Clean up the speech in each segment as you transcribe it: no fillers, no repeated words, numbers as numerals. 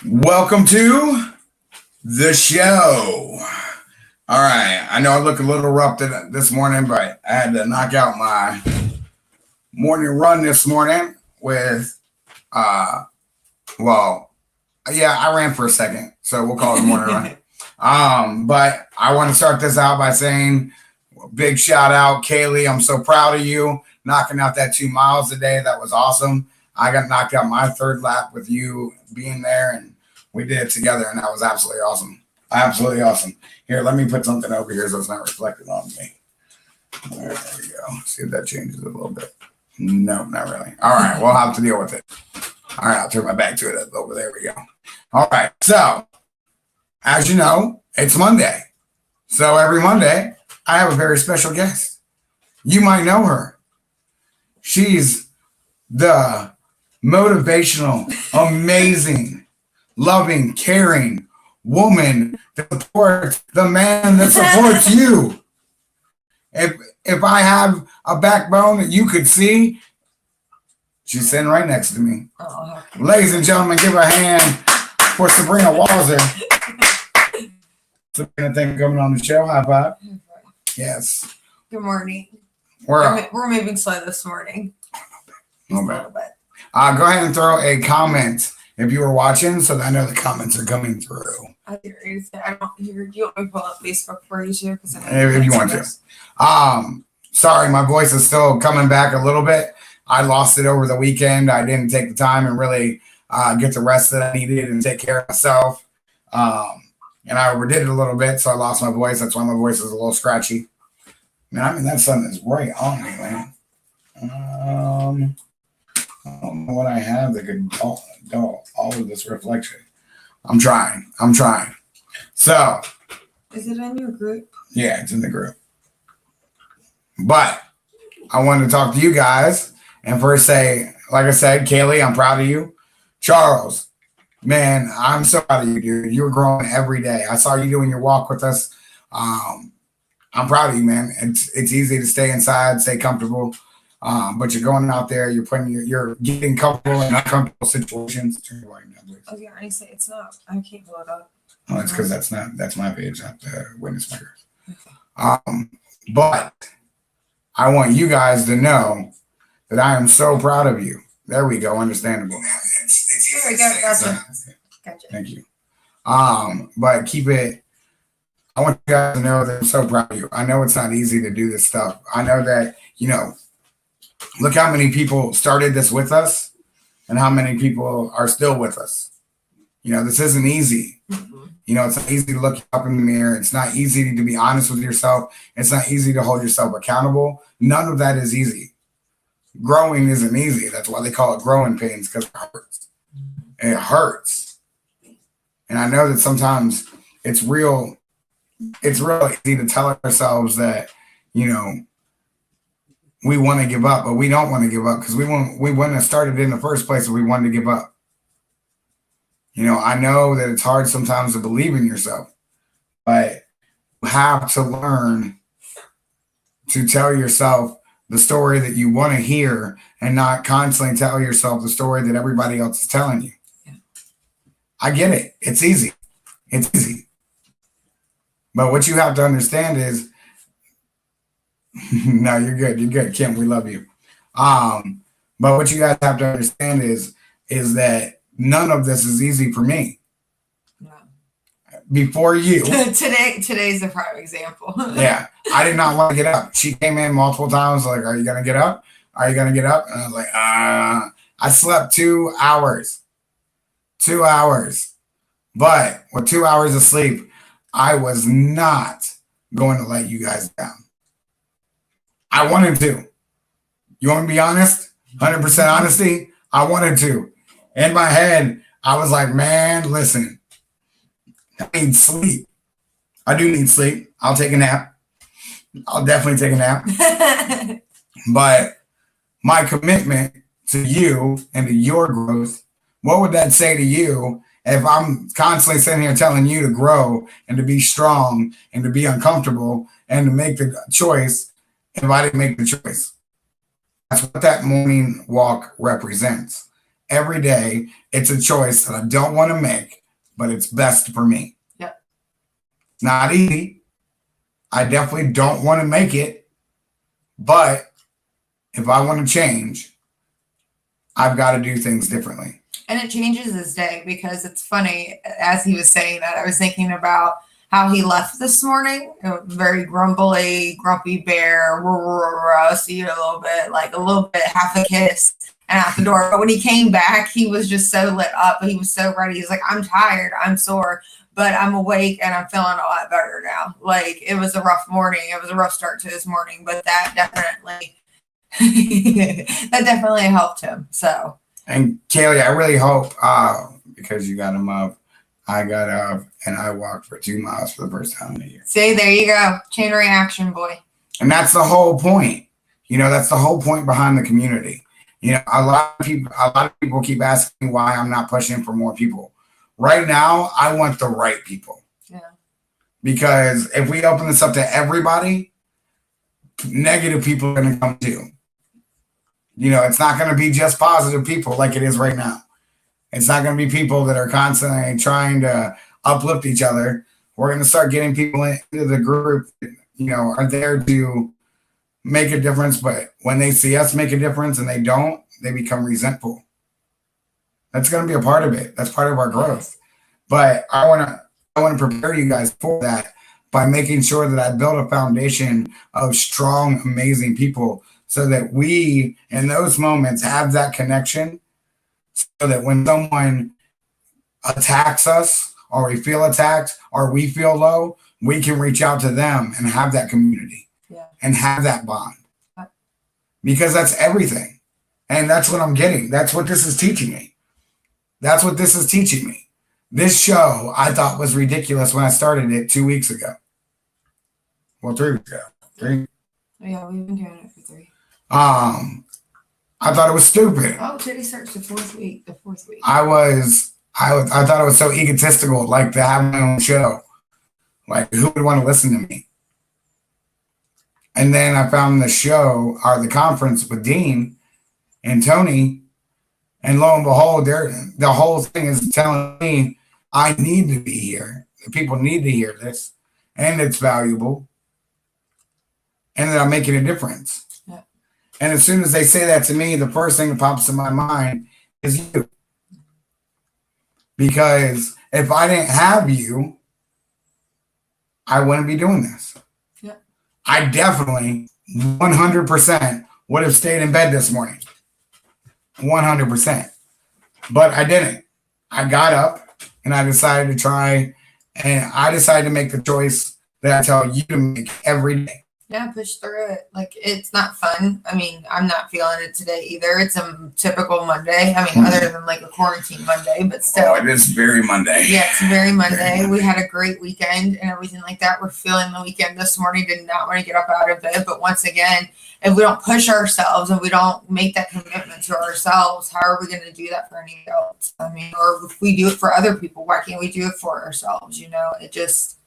Welcome to the show. All right. I know I look a little rough this morning, but I had to knock out my morning run this morning with, uh, well, yeah, I ran for a second, so we'll call it a morning run. But I want to start this out by saying, big shout out, Kaylee. I'm so proud of you knocking out that 2 miles today. That was awesome. I got knocked out my third lap with you being there, and we did it together, and that was absolutely awesome. Absolutely awesome. Here, let me put something over here so it's not reflected on me. There we go. See if that changes it a little bit. No, not really. All right, we'll have to deal with it. All right, I'll turn my back to it over there. We go. All right, so as you know, it's Monday. So every Monday, I have a very special guest. You might know her. She's the motivational, amazing, loving, caring woman that supports the man that supports you. If I have a backbone that you could see, she's sitting right next to me. Oh, okay. Ladies and gentlemen, give a hand for Sabrina Walzer. Sabrina, thank you for coming on the show. High five. Yes. Good morning. We're moving slow this morning. A little bit. Go ahead and throw a comment if you were watching, so that I know the comments are coming through. I don't hear. Do you want me to pull up Facebook for you too? If you want to. Sorry, my voice is still coming back a little bit. I lost it over the weekend. I didn't take the time and really get the rest that I needed and take care of myself. And I overdid it a little bit, so I lost my voice. That's why my voice is a little scratchy. Man, I mean, that sun is right on me, man. I don't know what I have that could dull all of this reflection. I'm trying. So. Is it in your group? Yeah, it's in the group. But I wanted to talk to you guys and first say, like I said, Kaylee, I'm proud of you. Charles, man, I'm so proud of you, dude. You're growing every day. I saw you doing your walk with us. I'm proud of you, man. It's easy to stay inside, stay comfortable. But you're going out there, you're getting comfortable in uncomfortable situations. Turn your light down, please. I was gonna say it's not. I can't pull it up. Oh, it's because that's my page, not the witness makers. Okay. But I want you guys to know that I am so proud of you. There we go. Understandable. There we go. Gotcha. Thank you. But keep it. I want you guys to know that I'm so proud of you. I know it's not easy to do this stuff. I know that, look how many people started this with us and how many people are still with us. This isn't easy. Mm-hmm. It's not easy to look up in the mirror. It's not easy to be honest with yourself. It's not easy to hold yourself accountable. None of that is easy. Growing isn't easy. That's why they call it growing pains, because it hurts. It hurts. And I know that sometimes it's real easy to tell ourselves that, we want to give up, but we don't want to give up because we wouldn't have started in the first place if we wanted to give up. I know that it's hard sometimes to believe in yourself, but you have to learn to tell yourself the story that you want to hear and not constantly tell yourself the story that everybody else is telling you. Yeah. I get it. It's easy. But what you have to understand is, no, you're good. Kim, we love you. But what you guys have to understand is that none of this is easy for me. No. Before you. Today's a prime example. Yeah. I did not want to get up. She came in multiple times like, are you going to get up? Are you going to get up? And I was like, I slept 2 hours. 2 hours. But with 2 hours of sleep, I was not going to let you guys down. I wanted to. You want me to be honest? 100% honesty? I wanted to. In my head, I was like, man, listen, I need sleep. I do need sleep. I'll take a nap. I'll definitely take a nap. But my commitment to you and to your growth, what would that say to you if I'm constantly sitting here telling you to grow and to be strong and to be uncomfortable and to make the choice if I didn't make the choice? That's what that morning walk represents. every day. It's a choice that I don't want to make, but it's best for me. Yep. Not easy. I definitely don't want to make it, but if I want to change, I've got to do things differently. And it changes his day because it's funny, as he was saying that, I was thinking about how he left this morning. Very grumpy bear, see you a little bit, half a kiss, and out the door. But when he came back, he was just so lit up. He was so ready. He's like, I'm tired, I'm sore, but I'm awake and I'm feeling a lot better now. Like, it was a rough morning. It was a rough start to his morning, but that definitely helped him. So. And Kaylee, I really hope, because you got him up, I got up and I walked for 2 miles for the first time in a year. See, there you go. Chain reaction, boy. And that's the whole point. That's the whole point behind the community. A lot of people keep asking why I'm not pushing for more people. Right now, I want the right people. Yeah. Because if we open this up to everybody, negative people are going to come too. It's not going to be just positive people like it is right now. It's not going to be people that are constantly trying to uplift each other. We're going to start getting people into the group that, are there to make a difference. But when they see us make a difference and they don't, they become resentful. That's going to be a part of it. That's part of our growth. But I want to prepare you guys for that by making sure that I build a foundation of strong, amazing people, so that we, in those moments, have that connection, so that when someone attacks us, or we feel attacked, or we feel low, we can reach out to them and have that community. Yeah. And have that bond. Because that's everything. And that's what I'm getting. That's what this is teaching me. That's what this is teaching me. This show I thought was ridiculous when I started it 2 weeks ago. Well, 3 weeks ago. 3? Yeah, we've been doing it for 3. I thought it was stupid. Oh, Titty search the fourth week. I thought it was so egotistical, like to have my own show. Like, who would want to listen to me? And then I found the show, or the conference with Dean and Tony, and lo and behold, the whole thing is telling me I need to be here. The people need to hear this, and it's valuable, and that I'm making a difference. And as soon as they say that to me, the first thing that pops in my mind is you. Because if I didn't have you, I wouldn't be doing this. Yeah. I definitely 100% would have stayed in bed this morning. 100%. But I didn't. I got up and I decided to try, and I decided to make the choice that I tell you to make every day. Yeah, push through it. Like, it's not fun. I mean, I'm not feeling it today either. It's a typical Monday. I mean, other than like a quarantine Monday, but still. Oh, it is very Monday. Yeah, it's very Monday. We had a great weekend and everything like that. We're feeling the weekend this morning. Did not want to get up out of bed. But once again, if we don't push ourselves and we don't make that commitment to ourselves, how are we going to do that for anybody else? I mean, or if we do it for other people, why can't we do it for ourselves? It just,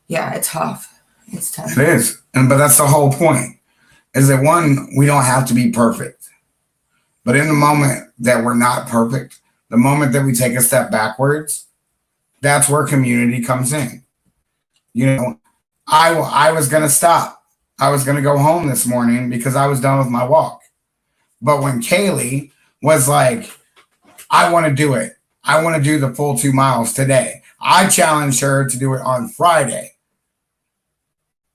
yeah, it's tough. It's tough. It is. But that's the whole point, is that one, we don't have to be perfect. But in the moment that we're not perfect, the moment that we take a step backwards, that's where community comes in. I was going to stop. I was going to go home this morning because I was done with my walk. But when Kaylee was like, I want to do it. I want to do the full 2 miles today. I challenged her to do it on Friday.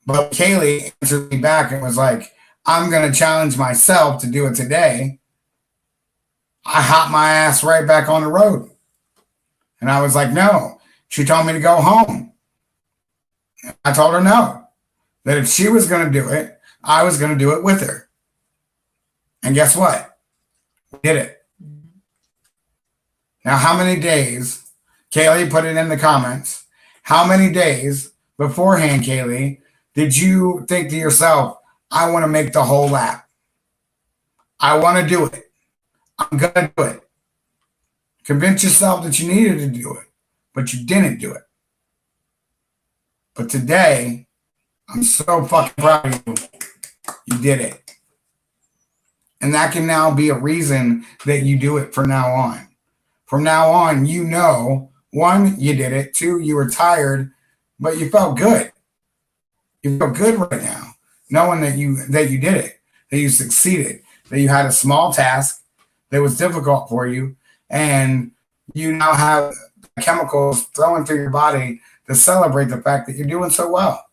But Kaylee answered me back and was like, I'm going to challenge myself to do it today. I hopped my ass right back on the road. And I was like, no. She told me to go home. I told her no. That if she was going to do it, I was going to do it with her. And guess what? We did it. Now, how many days, Kaylee put it in the comments, how many days beforehand, Kaylee, did you think to yourself, I want to make the whole lap? I want to do it. I'm going to do it. Convince yourself that you needed to do it, but you didn't do it. But today, I'm so fucking proud of you. You did it. And that can now be a reason that you do it from now on. From now on, you know, one, you did it. Two, you were tired, but you felt good. You feel good right now, knowing that you did it, that you succeeded, that you had a small task that was difficult for you, and you now have chemicals flowing through your body to celebrate the fact that you're doing so well.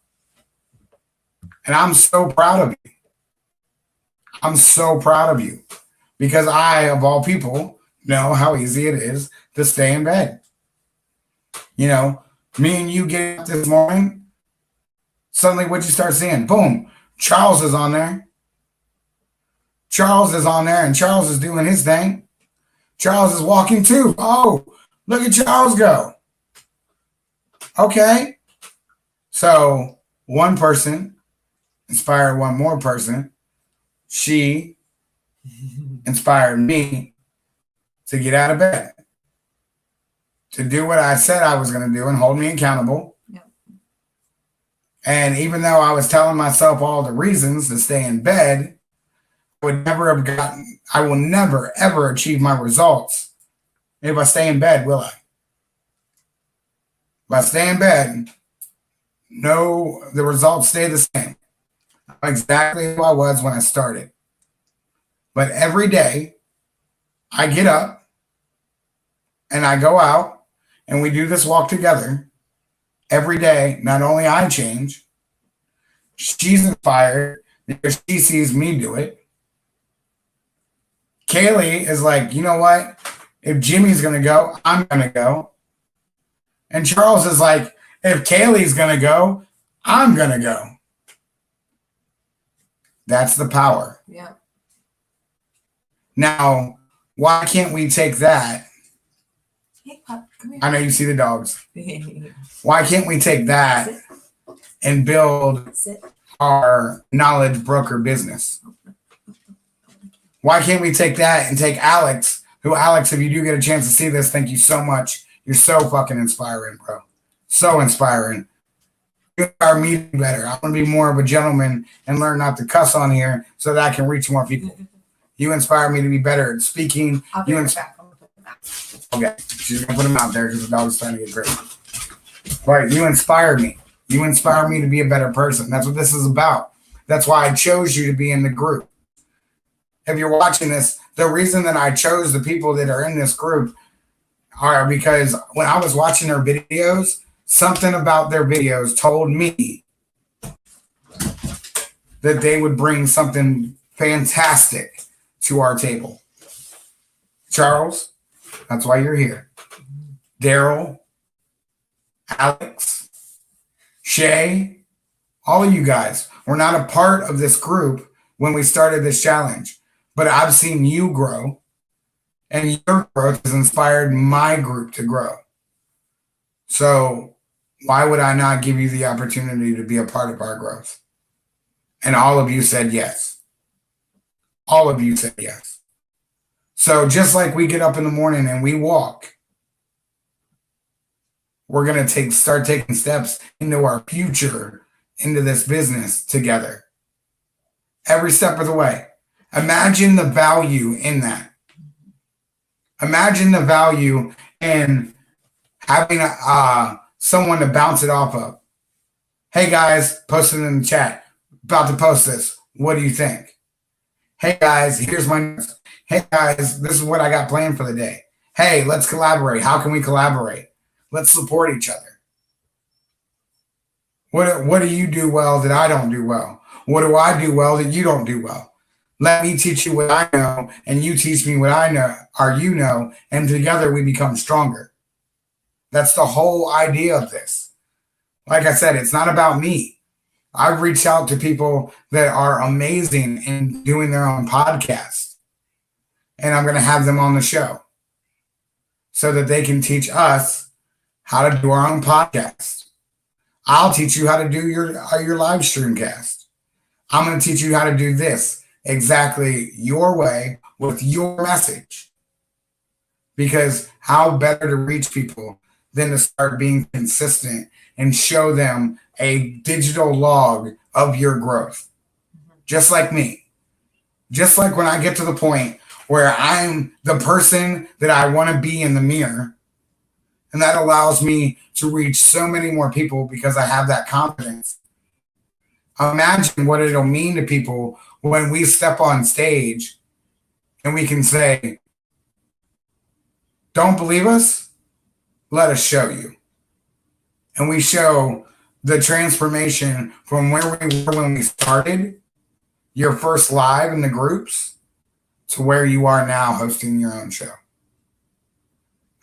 And I'm so proud of you. I'm so proud of you because I, of all people, know how easy it is to stay in bed. You know, me and you get up this morning, suddenly what'd you start seeing? Boom, Charles is on there. Charles is on there and Charles is doing his thing. Charles is walking too. Oh, look at Charles go. Okay. So one person inspired one more person. She inspired me to get out of bed, to do what I said I was going to do and hold me accountable. Yep. And even though I was telling myself all the reasons to stay in bed, I will never, ever achieve my results if I stay in bed, will I? If I stay in bed, no, the results stay the same. Exactly who I was when I started. But every day I get up and I go out and we do this walk together. Every day, not only I change, she's inspired because she sees me do it. Kaylee is like, you know what? If Jimmy's going to go, I'm going to go. And Charles is like, if Kaylee's going to go, I'm going to go. That's the power. Yeah. Now, why can't we take that? Hey, Pop, come here. I know you see the dogs. Why can't we take that and build our knowledge broker business? Why can't we take that and take Alex, Alex, if you do get a chance to see this, thank you so much. You're so fucking inspiring, bro. So inspiring. You inspire me to be better. I want to be more of a gentleman and learn not to cuss on here so that I can reach more people. You inspire me to be better at speaking. I'll be right back. Okay, she's gonna put them out there because the dog's trying to get great. Right, you inspire me. You inspire me to be a better person. That's what this is about. That's why I chose you to be in the group. If you're watching this, the reason that I chose the people that are in this group are because when I was watching their videos, something about their videos told me that they would bring something fantastic to our table. Charles, that's why you're here. Daryl, Alex, Shay, all of you guys were not a part of this group when we started this challenge, but I've seen you grow, and your growth has inspired my group to grow. So why would I not give you the opportunity to be a part of our growth? And all of you said yes. All of you said yes. So just like we get up in the morning and we walk, we're going to start taking steps into our future, into this business together. Every step of the way. Imagine the value in that. Imagine the value in having someone to bounce it off of. Hey guys, post it in the chat. About to post this. What do you think? Hey guys, here's my notes. Hey guys, this is what I got planned for the day. Hey, let's collaborate. How can we collaborate? Let's support each other. What do you do well that I don't do well? What do I do well that you don't do well? Let me teach you what I know, and you teach me what I know, or you know, and together we become stronger. That's the whole idea of this. Like I said, it's not about me. I've reached out to people that are amazing in doing their own podcast. And I'm going to have them on the show so that they can teach us how to do our own podcast. I'll teach you how to do your live stream cast. I'm going to teach you how to do this exactly your way with your message. Because how better to reach people than to start being consistent and show them a digital log of your growth. Just like me. Just like when I get to the point where I'm the person that I want to be in the mirror, and that allows me to reach so many more people because I have that confidence. Imagine what it'll mean to people when we step on stage and we can say, don't believe us? Let us show you. And we show the transformation from where we were when we started, your first live in the groups, to where you are now hosting your own show.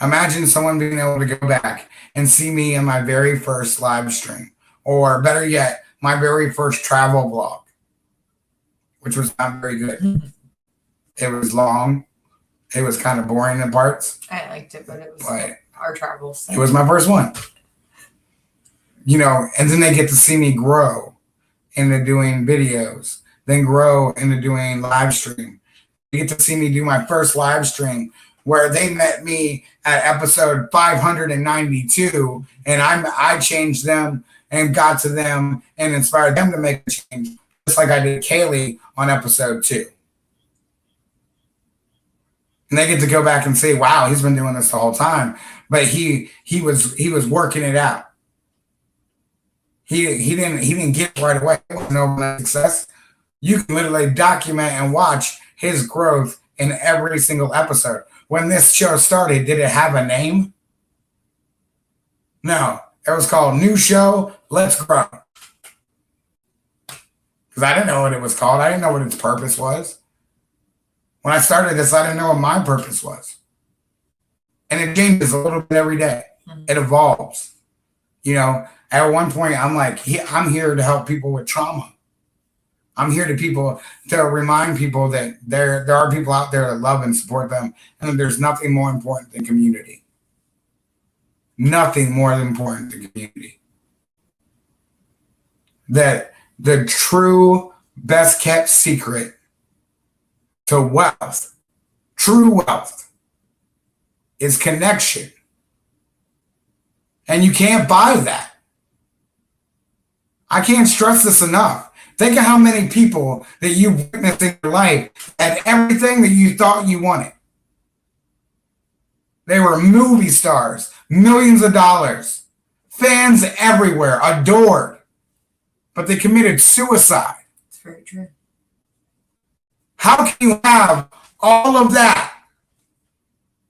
Imagine someone being able to go back and see me in my very first live stream, or better yet, my very first travel vlog, which was not very good. It was long. It was kind of boring in parts. I liked it, but it was But our travels. it was my first one. And then they get to see me grow into doing videos, then grow into doing live stream. You get to see me do my first live stream where they met me at episode 592, and I changed them and got to them and inspired them to make a change, just like I did Kaylee on episode 2. And they get to go back and say, wow, he's been doing this the whole time. But he was working it out. He didn't get it right away. It wasn't overnight success. You can literally document and watch his growth in every single episode. When this show started, did it have a name? No. It was called New Show, Let's Grow. Because I didn't know what it was called. I didn't know what its purpose was. When I started this, I didn't know what my purpose was. And it changes a little bit every day. It evolves. At one point, I'm like, I'm here to help people with trauma. I'm here to remind people that there are people out there that love and support them, and that there's nothing more important than community. Nothing more important than community. That the true best kept secret to wealth, true wealth, is connection. And you can't buy that. I can't stress this enough. Think of how many people that you've witnessed in your life had everything that you thought you wanted. They were movie stars, millions of dollars, fans everywhere, adored, but they committed suicide. It's very true. How can you have all of that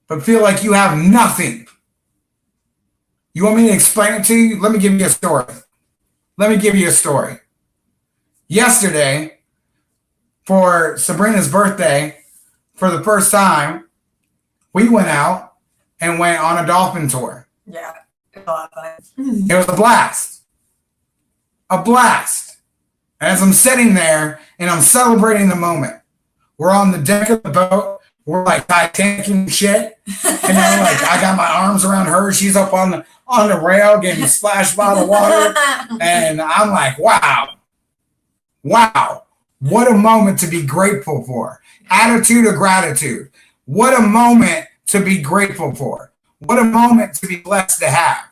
but feel like you have nothing? You want me to explain it to you? Let me give you a story. Yesterday, for Sabrina's birthday, for the first time, we went out and went on a dolphin tour. Yeah, it was a lot of fun. It was a blast. A blast. And as I'm sitting there and I'm celebrating the moment, we're on the deck of the boat. We're like Titanic and shit. I got my arms around her. She's up on the rail getting splashed by the water. And I'm like, wow, what a moment to be grateful for. Attitude of gratitude. What a moment to be grateful for. What a moment to be blessed to have.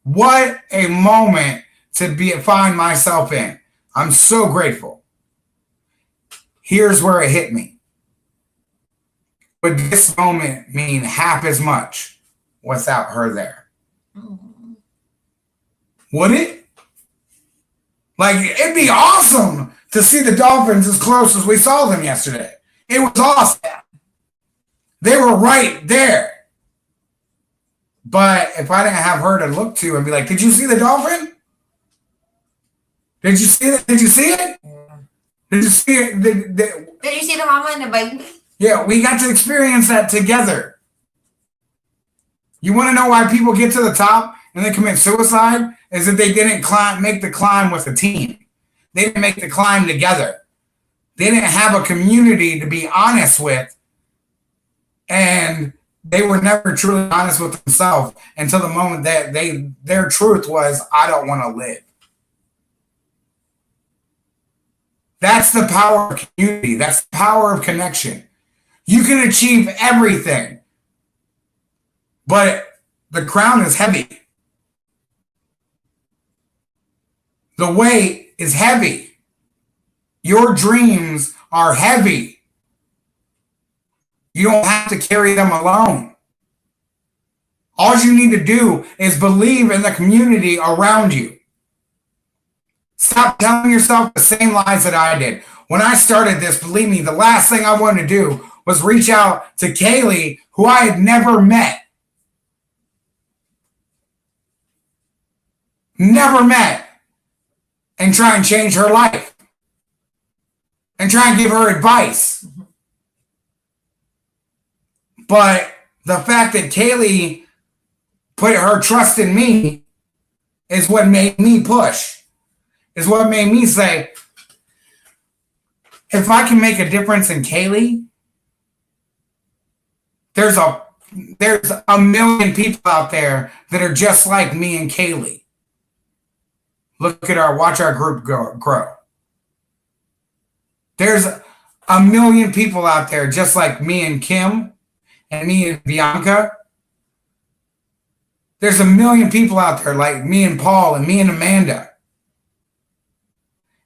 What a moment to find myself in. I'm so grateful. Here's where it hit me. Would this moment mean half as much without her there? Would it? It'd be awesome to see the dolphins as close as we saw them yesterday. It was awesome. They were right there. But if I didn't have her to look to and be like, did you see the dolphin? Did you see it? Did you see it? Yeah. Did you see it? Did you see the mama and the baby? Yeah, we got to experience that together. You want to know why people get to the top and they commit suicide? Is that they didn't make the climb with a team. They didn't make the climb together. They didn't have a community to be honest with. And they were never truly honest with themselves until the moment that their truth was, I don't want to live. That's the power of community. That's the power of connection. You can achieve everything, but the crown is heavy. The weight is heavy. Your dreams are heavy. You don't have to carry them alone. All you need to do is believe in the community around you. Stop telling yourself the same lies that I did. When I started this, believe me, the last thing I wanted to do was reach out to Kaylee, who I had never met. Never met. And try and change her life. And try and give her advice. But the fact that Kaylee put her trust in me is what made me push. Is what made me say, if I can make a difference in Kaylee, there's a million people out there that are just like me and Kaylee. Watch our group grow. There's a million people out there just like me and Kim and me and Bianca. There's a million people out there like me and Paul and me and Amanda.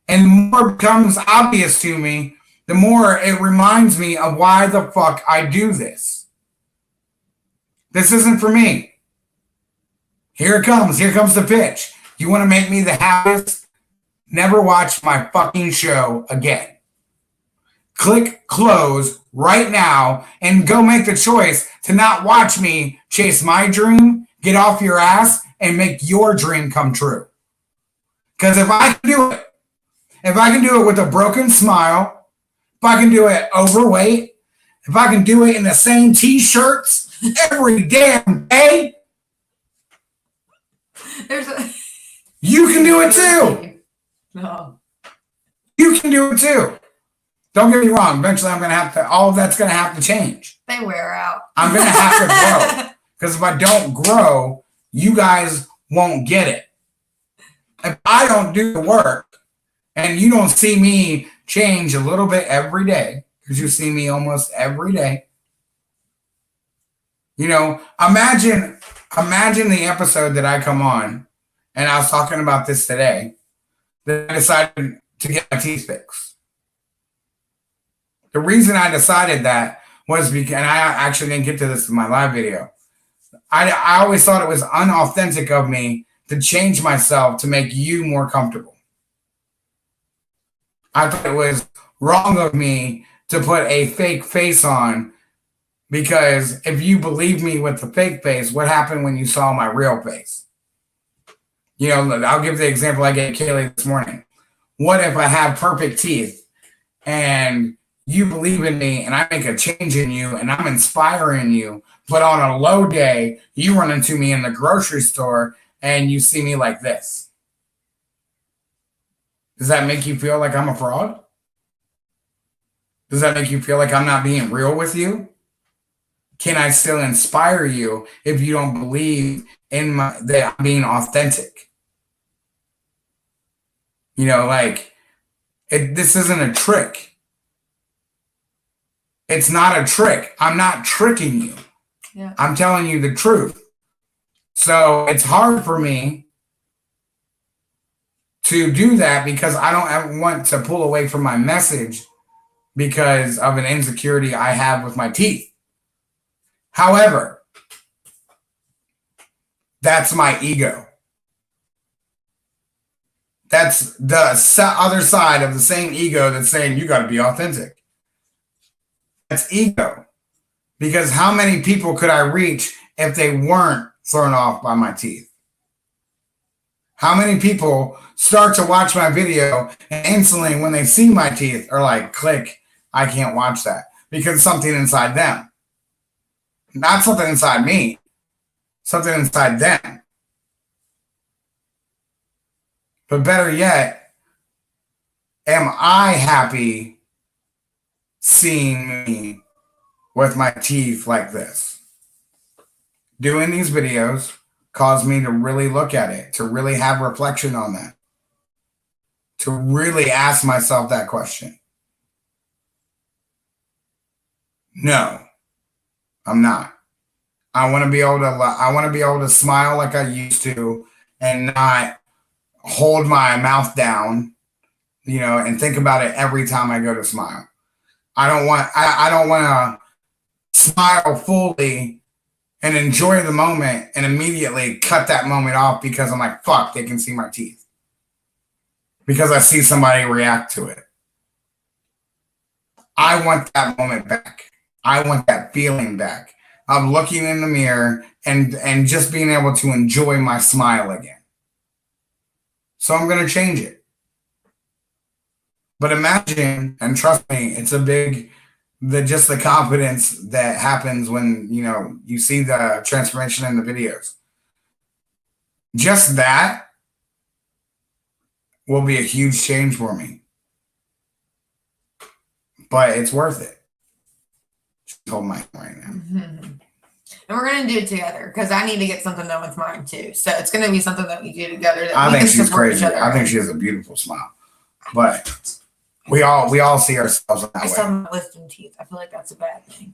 And the more it becomes obvious to me, the more it reminds me of why the fuck I do this. This isn't for me. Here it comes. Here comes the pitch. You want to make me the happiest? Never watch my fucking show again. Click close right now and go make the choice to not watch me chase my dream, get off your ass, and make your dream come true. Because if I can do it, if I can do it with a broken smile, if I can do it overweight, if I can do it in the same t-shirts every damn day, you can do it too. No. You can do it too. Don't get me wrong. Eventually, I'm going to have to, all of that's going to have to change. They wear out. I'm going to have to grow. Because if I don't grow, you guys won't get it. If I don't do the work, and you don't see me change a little bit every day, because you see me almost every day. You know, imagine the episode that I come on, and I was talking about this today, that I decided to get my teeth fixed. The reason I decided that was because, and I actually didn't get to this in my live video, I always thought it was unauthentic of me to change myself to make you more comfortable. I thought it was wrong of me to put a fake face on, because if you believe me with the fake face, what happened when you saw my real face? You know, I'll give the example I gave Kaylee this morning. What if I have perfect teeth and you believe in me and I make a change in you and I'm inspiring you, but on a low day, you run into me in the grocery store and you see me like this? Does that make you feel like I'm a fraud? Does that make you feel like I'm not being real with you? Can I still inspire you if you don't believe in that I'm being authentic? You know, like, this isn't a trick. It's not a trick. I'm not tricking you. Yeah. I'm telling you the truth. So it's hard for me to do that because I don't want to pull away from my message because of an insecurity I have with my teeth. However, that's my ego. That's the other side of the same ego that's saying you got to be authentic. That's ego. Because how many people could I reach if they weren't thrown off by my teeth? How many people start to watch my video and instantly when they see my teeth are like, click, I can't watch that, because something inside them. Not something inside me, something inside them. But better yet, am I happy seeing me with my teeth like this? Doing these videos caused me to really look at it, to really have reflection on that, to really ask myself that question. No, I'm not. I want to be able to smile like I used to and not hold my mouth down, you know, and think about it every time I go to smile. I don't want to smile fully and enjoy the moment and immediately cut that moment off because I'm like, fuck, they can see my teeth. Because I see somebody react to it. I want that moment back. I want that feeling back of looking in the mirror and just being able to enjoy my smile again. So I'm going to change it. But imagine, and trust me, it's a big, just the confidence that happens when, you see the transformation in the videos. Just that will be a huge change for me. But it's worth it. She's holding my hand right now. Mm-hmm. And we're going to do it together because I need to get something done with mine too. So it's going to be something that we do together. That I we think can she's support crazy. each other. I think she has a beautiful smile. But we all see ourselves in that I way. still have my wisdom teeth. I feel like that's a bad thing.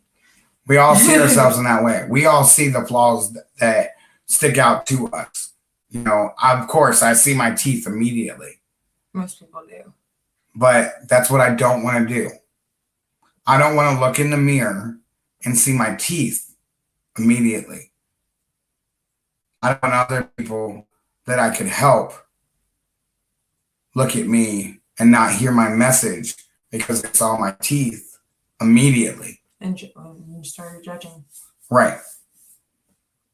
We all see ourselves in that way. We all see the flaws that stick out to us. Of course, I see my teeth immediately. Most people do. But that's what I don't want to do. I don't want to look in the mirror and see my teeth immediately. I don't want other people that I could help look at me and not hear my message because they saw my teeth immediately. And you started judging. Right.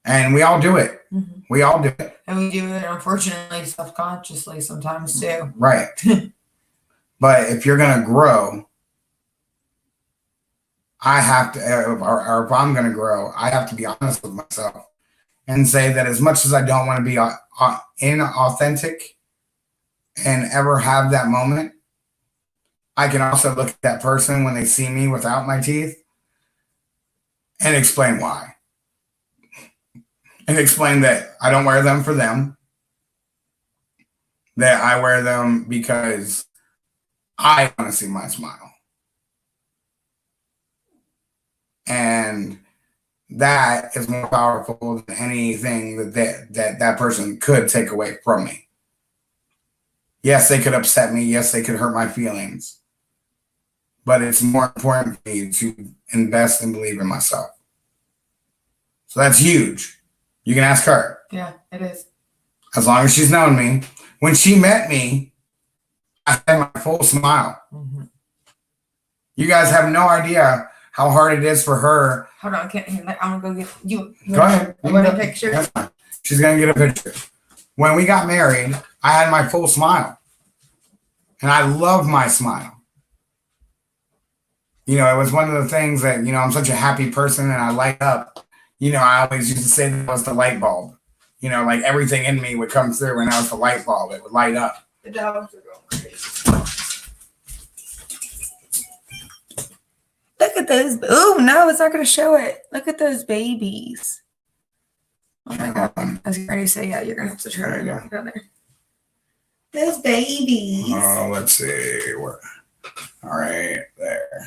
And we all do it. Mm-hmm. We all do it. And we do it, unfortunately, subconsciously sometimes too. Right. But if you're going to grow, I have to, or if I'm going to grow, I have to be honest with myself and say that as much as I don't want to be inauthentic and ever have that moment, I can also look at that person when they see me without my teeth and explain why. And explain that I don't wear them for them, that I wear them because I want to see my smile. And that is more powerful than anything that person could take away from me. Yes, they could upset me. Yes, they could hurt my feelings. But it's more important for me to invest and believe in myself. So that's huge. You can ask her. Yeah, it is. As long as she's known me. When she met me, I had my full smile. Mm-hmm. You guys have no idea how hard it is for her. Hold on, I'm gonna go get you. Go ahead. You want a picture? That's fine. She's gonna get a picture. When we got married, I had my full smile. And I love my smile. It was one of the things that, I'm such a happy person and I light up. I always used to say that was the light bulb. Like everything in me would come through and that was the light bulb. It would light up. The dogs are going crazy. Look at those. Oh, no, it's not going to show it. Look at those babies. Oh, my God. I was ready to say, yeah, you're going to have to try to go there. Those babies. Oh, let's see. All right, there.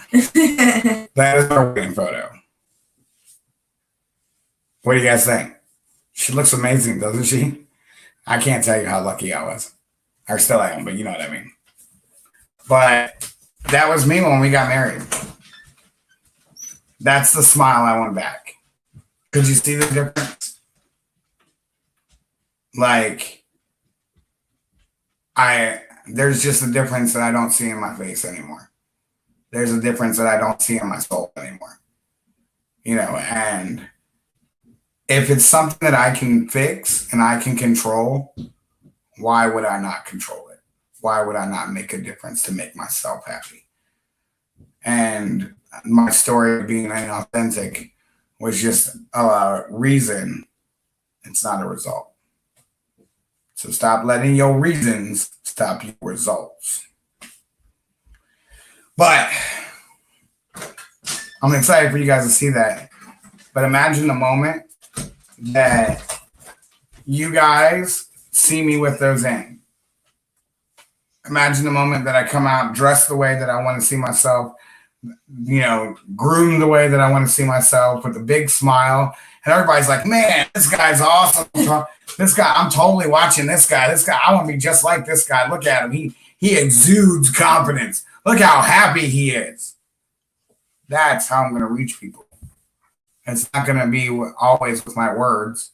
That is our wedding photo. What do you guys think? She looks amazing, doesn't she? I can't tell you how lucky I was. Or still am, but you know what I mean. But that was me when we got married. That's the smile I want back. Could you see the difference? Like, there's just a difference that I don't see in my face anymore. There's a difference that I don't see in my soul anymore. And if it's something that I can fix and I can control, why would I not control it? Why would I not make a difference to make myself happy? And my story of being inauthentic was just a reason. It's not a result. So stop letting your reasons stop your results. But I'm excited for you guys to see that. But imagine the moment that you guys see me with those in. Imagine the moment that I come out dressed the way that I want to see myself, groomed the way that I want to see myself with a big smile. And everybody's like, man, this guy's awesome. This guy, I'm totally watching this guy. I want to be just like this guy. Look at him. He exudes confidence. Look how happy he is. That's how I'm going to reach people. It's not going to be always with my words,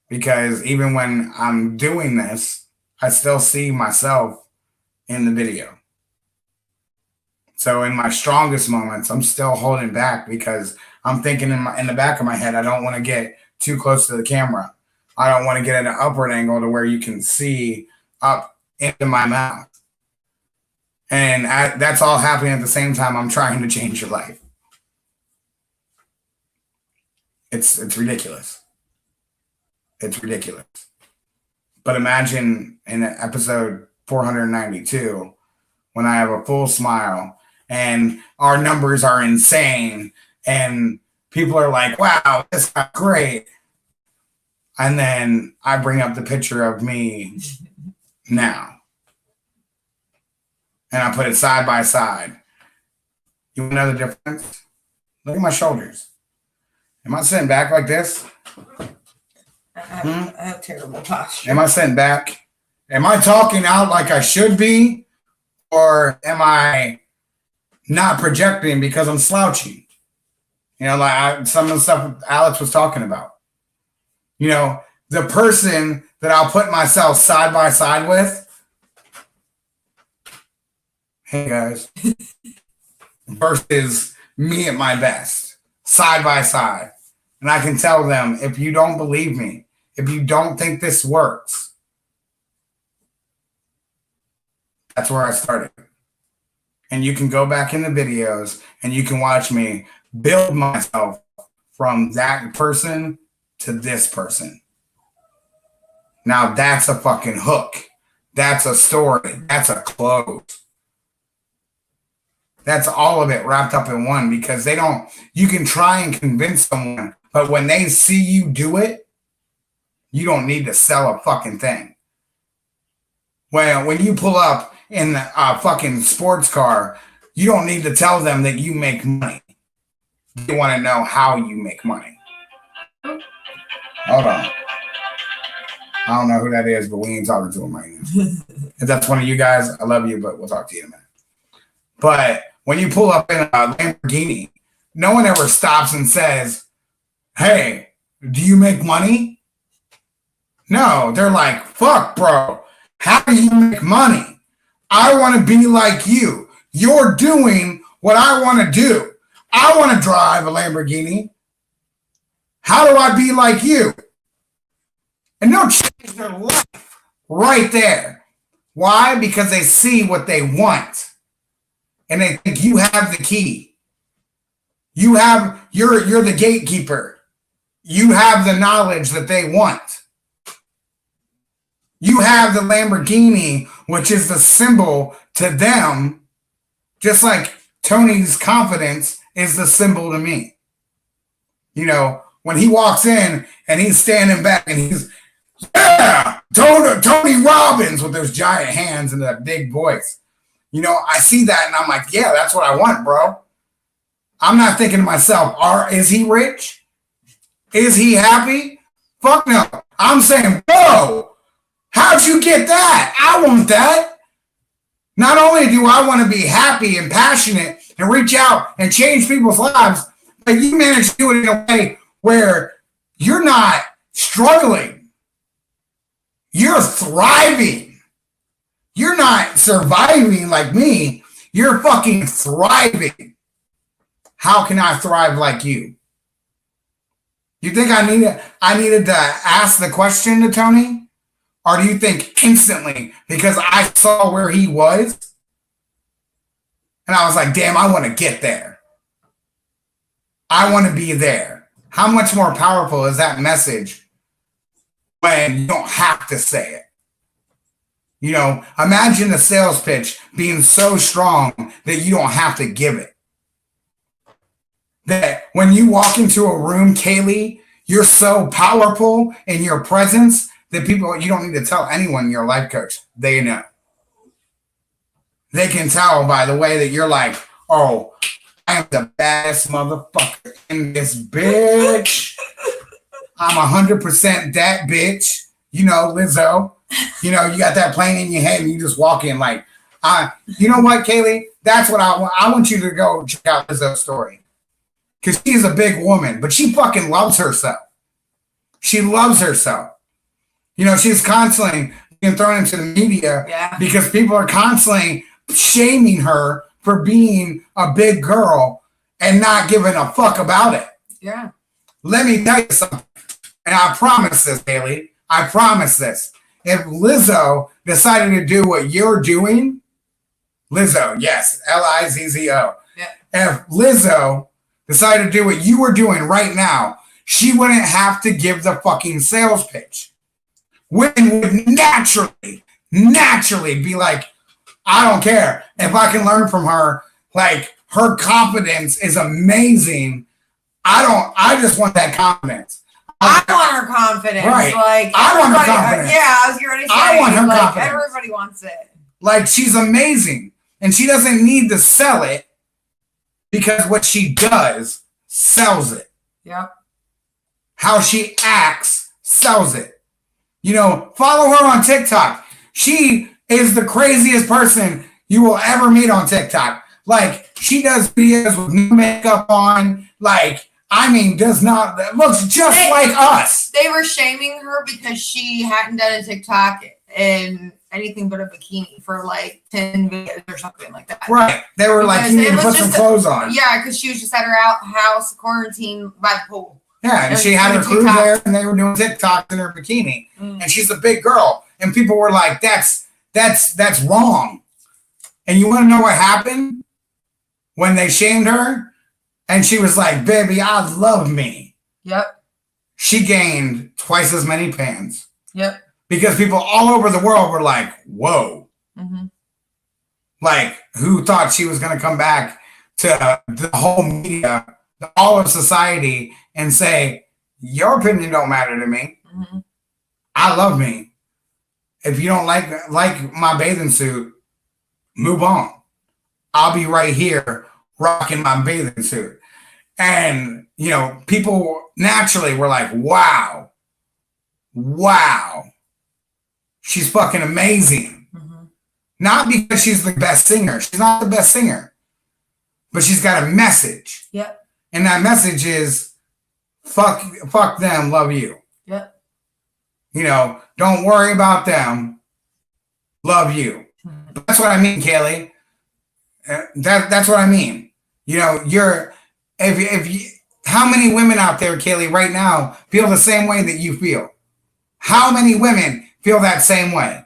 because even when I'm doing this, I still see myself in the video. So in my strongest moments, I'm still holding back because I'm thinking in the back of my head, I don't want to get too close to the camera. I don't want to get at an upward angle to where you can see up into my mouth. And that's all happening at the same time I'm trying to change your life. It's ridiculous. It's ridiculous. But imagine in episode 492, when I have a full smile and our numbers are insane and people are like, wow, this got great. And then I bring up the picture of me now. And I put it side by side. You know the difference? Look at my shoulders. Am I sitting back like this? I have terrible posture. Am I sitting back? Am I talking out like I should be? Or am I not projecting because I'm slouching? You know, like some of the stuff Alex was talking about. You know, the person that I'll put myself side by side with. Hey guys. Versus me at my best. Side by side. And I can tell them, if you don't believe me, if you don't think this works, that's where I started. And you can go back in the videos and you can watch me build myself from that person to this person. Now that's a fucking hook. That's a story. That's a close. That's all of it wrapped up in one, because you can try and convince someone, but when they see you do it, you don't need to sell a fucking thing. Well, when you pull up in a fucking sports car, you don't need to tell them that you make money. They want to know how you make money. Hold on. I don't know who that is, but we ain't talking to him right now. If that's one of you guys, I love you, but we'll talk to you in a minute. But when you pull up in a Lamborghini, no one ever stops and says, hey, do you make money? No, they're like, fuck, bro. How do you make money? I want to be like you. You're doing what I want to do. I want to drive a Lamborghini. How do I be like you? And they'll change their life right there. Why? Because they see what they want. And they think you have the key. You're the gatekeeper. You have the knowledge that they want. You have the Lamborghini, which is the symbol to them, just like Tony's confidence is the symbol to me. You know, when he walks in and he's standing back and he's, yeah, Tony Robbins with those giant hands and that big voice. You know, I see that and I'm like, yeah, that's what I want, bro. I'm not thinking to myself, is he rich? Is he happy? Fuck no. I'm saying, bro, how'd you get that? I want that. Not only do I want to be happy and passionate and reach out and change people's lives, but you manage to do it in a way where you're not struggling. You're thriving. You're not surviving like me. You're fucking thriving. How can I thrive like you? You think I needed to ask the question to Tony? Or do you think instantly, because I saw where he was, and I was like, damn, I want to get there. I want to be there. How much more powerful is that message when you don't have to say it? You know, imagine a sales pitch being so strong that you don't have to give it. That when you walk into a room, Kaylee, you're so powerful in your presence that people, you don't need to tell anyone you're a life coach. They know. They can tell by the way that you're like, oh, I am the baddest motherfucker in this bitch. I'm 100% that bitch. You know, Lizzo. You know, you got that playing in your head and you just walk in like, You know what, Kaylee? That's what I want. I want you to go check out Lizzo's story. Because she's a big woman, but she fucking loves herself. She loves herself. You know, she's constantly being thrown into the media because people are constantly shaming her for being a big girl and not giving a fuck about it. Yeah. Let me tell you something. And I promise this, Haley. I promise this. If Lizzo decided to do what you're doing, Lizzo, yes, Lizzo. Yeah. If Lizzo decided to do what you were doing right now, she wouldn't have to give the fucking sales pitch. Women would naturally be like, I don't care. If I can learn from her, like her confidence is amazing. I just want that confidence. I want her confidence. Right. Like I want her confidence. Yeah, I was going to say. I want her like, confidence. Everybody wants it. Like she's amazing. And she doesn't need to sell it because what she does sells it. Yep. How she acts sells it. You know, follow her on TikTok. She is the craziest person you will ever meet on TikTok. Like, she does videos with no makeup on. Like, I mean, looks just like us. They were shaming her because she hadn't done a TikTok in anything but a bikini for like 10 videos or something like that. Right. They were like, you need to put some clothes on. Yeah, because she was just at her house quarantined by the pool. Yeah, and she had her crew there, and they were doing TikToks in her bikini. And she's a big girl. And people were like, that's wrong. And you want to know what happened? When they shamed her, and she was like, baby, I love me. Yep. She gained twice as many fans. Yep. Because people all over the world were like, whoa. Mm-hmm. Like, who thought she was going to come back to the whole media, all of society, and say, your opinion don't matter to me. Mm-hmm. I love me. If you don't like my bathing suit, move on. I'll be right here rocking my bathing suit. And, you know, people naturally were like, wow. She's fucking amazing. Mm-hmm. Not because she's the best singer. She's not the best singer. But she's got a message. Yep. And that message is, fuck them, love you. Yep. You know, don't worry about them, love you. Mm-hmm. That's what I mean, Kaylee. That's what I mean. You know, how many women out there, Kaylee, right now feel the same way that you feel? How many women feel that same way?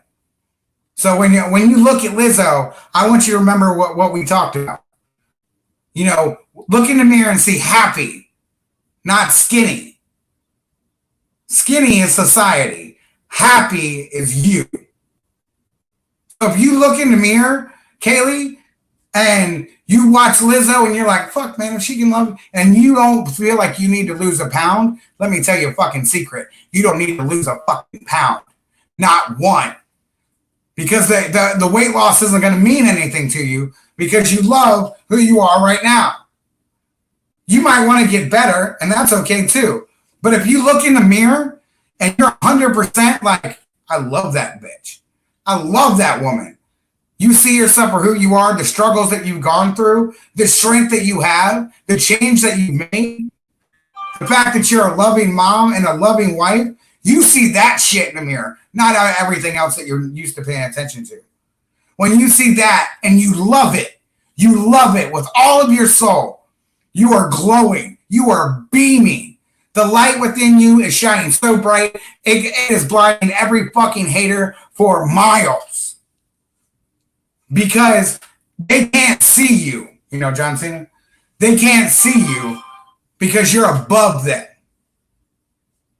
So when you look at Lizzo, I want you to remember what we talked about. You know, look in the mirror and see happy, not skinny. Skinny is society. Happy is you. So if you look in the mirror, Kaylee, and you watch Lizzo and you're like, fuck, man, if she can love me, and you don't feel like you need to lose a pound, let me tell you a fucking secret. You don't need to lose a fucking pound. Not one. Because the weight loss isn't going to mean anything to you because you love who you are right now. You might want to get better, and that's okay too. But if you look in the mirror and you're 100% like, I love that bitch. I love that woman. You see yourself for who you are, the struggles that you've gone through, the strength that you have, the change that you've made, the fact that you're a loving mom and a loving wife. You see that shit in the mirror, not everything else that you're used to paying attention to. When you see that and you love it with all of your soul, you are glowing, you are beaming. The light within you is shining so bright, it is blinding every fucking hater for miles. Because they can't see you. You know, John Cena? They can't see you because you're above them.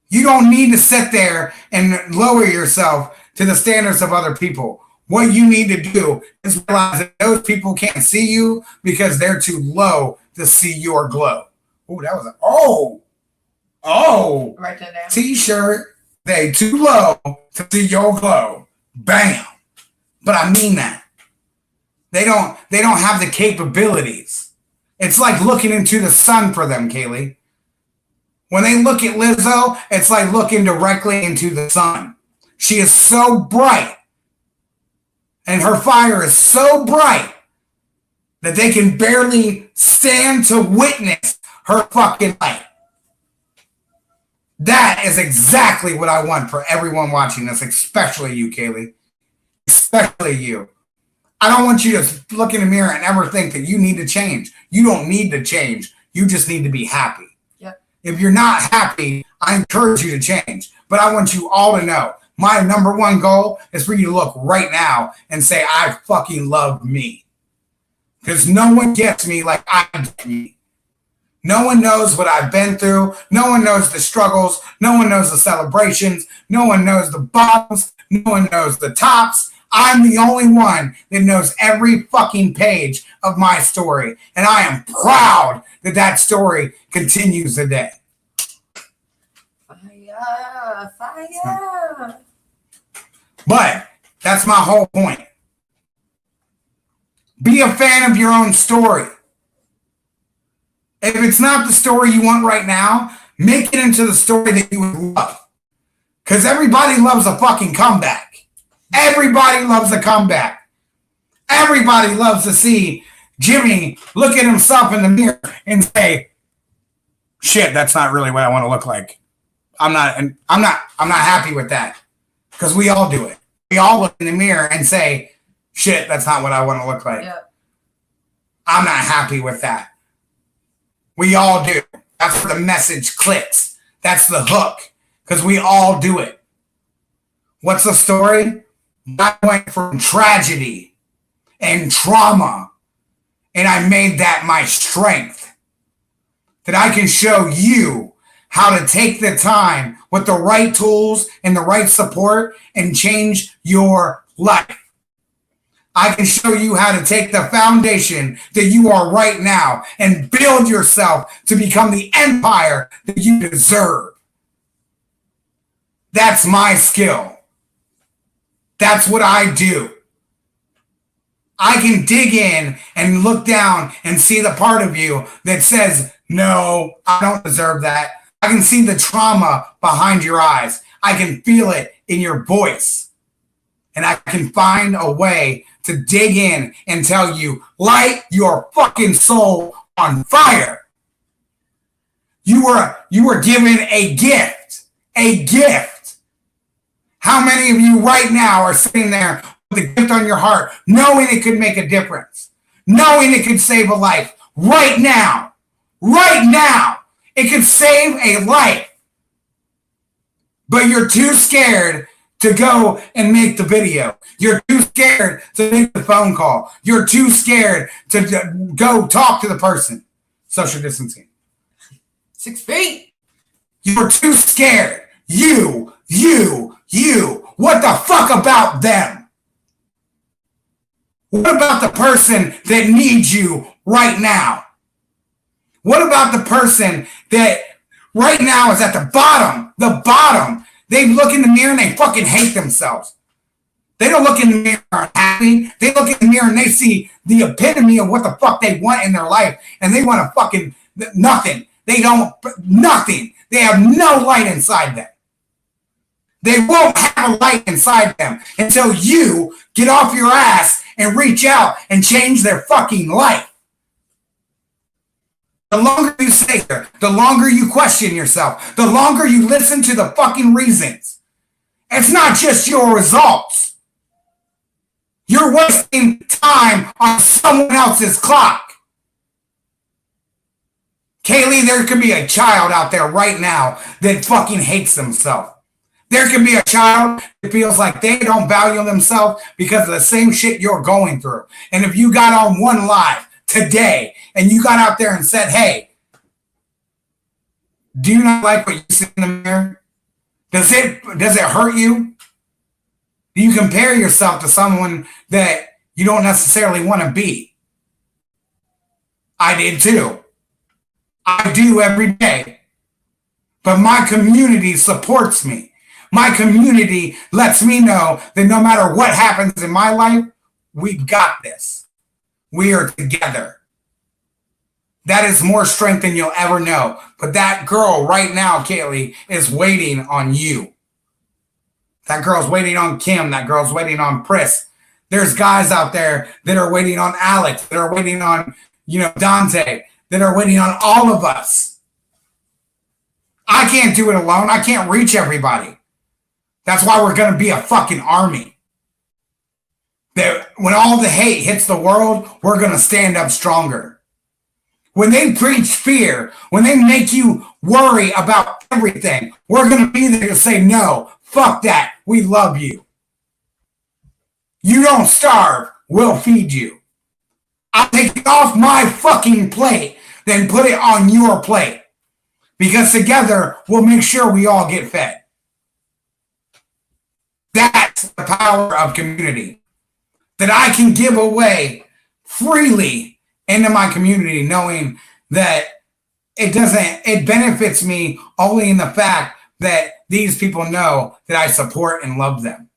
You don't need to sit there and lower yourself to the standards of other people. What you need to do is realize that those people can't see you because they're too low to see your glow. Oh, that was Write that down. T-shirt. They too low to see your glow. Bam. But I mean that. They don't have the capabilities. It's like looking into the sun for them, Kaylee. When they look at Lizzo, it's like looking directly into the sun. She is so bright. and her fire is so bright that they can barely stand to witness her fucking light. That is exactly what I want for everyone watching this, especially you, Kaylee. Especially you. I don't want you to look in the mirror and ever think that you need to change. You don't need to change. You just need to be happy. Yep. If you're not happy, I encourage you to change. But I want you all to know, my number one goal is for you to look right now and say, I fucking love me. Because no one gets me like I get me. No one knows what I've been through. No one knows the struggles. No one knows the celebrations. No one knows the bottoms. No one knows the tops. I'm the only one that knows every fucking page of my story. And I am proud that that story continues today. Fire, fire. But that's my whole point. Be a fan of your own story. If it's not the story you want right now, make it into the story that you would love. Because everybody loves a fucking comeback. Everybody loves a comeback. Everybody loves to see Jimmy look at himself in the mirror and say, shit, that's not really what I want to look like. I'm not happy with that. Because we all do it. We all look in the mirror and say, shit, that's not what I want to look like. Yep. I'm not happy with that. We all do. That's where the message clicks. That's the hook. Because we all do it. What's the story? I went from tragedy and trauma, and I made that my strength. That I can show you how to take the time with the right tools and the right support and change your life. I can show you how to take the foundation that you are right now and build yourself to become the empire that you deserve. That's my skill. That's what I do. I can dig in and look down and see the part of you that says, no, I don't deserve that. I can see the trauma behind your eyes. I can feel it in your voice. And I can find a way to dig in and tell you, light your fucking soul on fire. You were given a gift. A gift. How many of you right now are sitting there with a gift on your heart, knowing it could make a difference, knowing it could save a life right now? Right now, it could save a life. But you're too scared to go and make the video. You're too scared to make the phone call. You're too scared to go talk to the person. Social distancing. 6 feet. You're too scared. You. What the fuck about them? What about the person that needs you right now? What about the person that right now is at the bottom? The bottom. They look in the mirror and they fucking hate themselves. They don't look in the mirror and are happy. They look in the mirror and they see the epitome of what the fuck they want in their life. And they want to fucking nothing. Nothing. They have no light inside them. They won't have a light inside them until you get off your ass and reach out and change their fucking life. The longer you stay there, the longer you question yourself, the longer you listen to the fucking reasons. It's not just your results. You're wasting time on someone else's clock. Kaylee, there could be a child out there right now that fucking hates themselves. There can be a child that feels like they don't value themselves because of the same shit you're going through. And if you got on one live today and you got out there and said, hey, do you not like what you see in the mirror? Does it hurt you? Do you compare yourself to someone that you don't necessarily want to be? I did too. I do every day. But my community supports me. My community lets me know that no matter what happens in my life, we've got this. We are together. That is more strength than you'll ever know. But that girl right now, Kaylee, is waiting on you. That girl's waiting on Kim. That girl's waiting on Pris. There's guys out there that are waiting on Alex, that are waiting on, Dante, that are waiting on all of us. I can't do it alone. I can't reach everybody. That's why we're going to be a fucking army. That when all the hate hits the world, we're going to stand up stronger. When they preach fear, when they make you worry about everything, we're going to be there to say, no, fuck that. We love you. You don't starve, we'll feed you. I'll take it off my fucking plate, then put it on your plate. Because together, we'll make sure we all get fed. That's the power of community. That I can give away freely into my community, knowing that it benefits me only in the fact that these people know that I support and love them.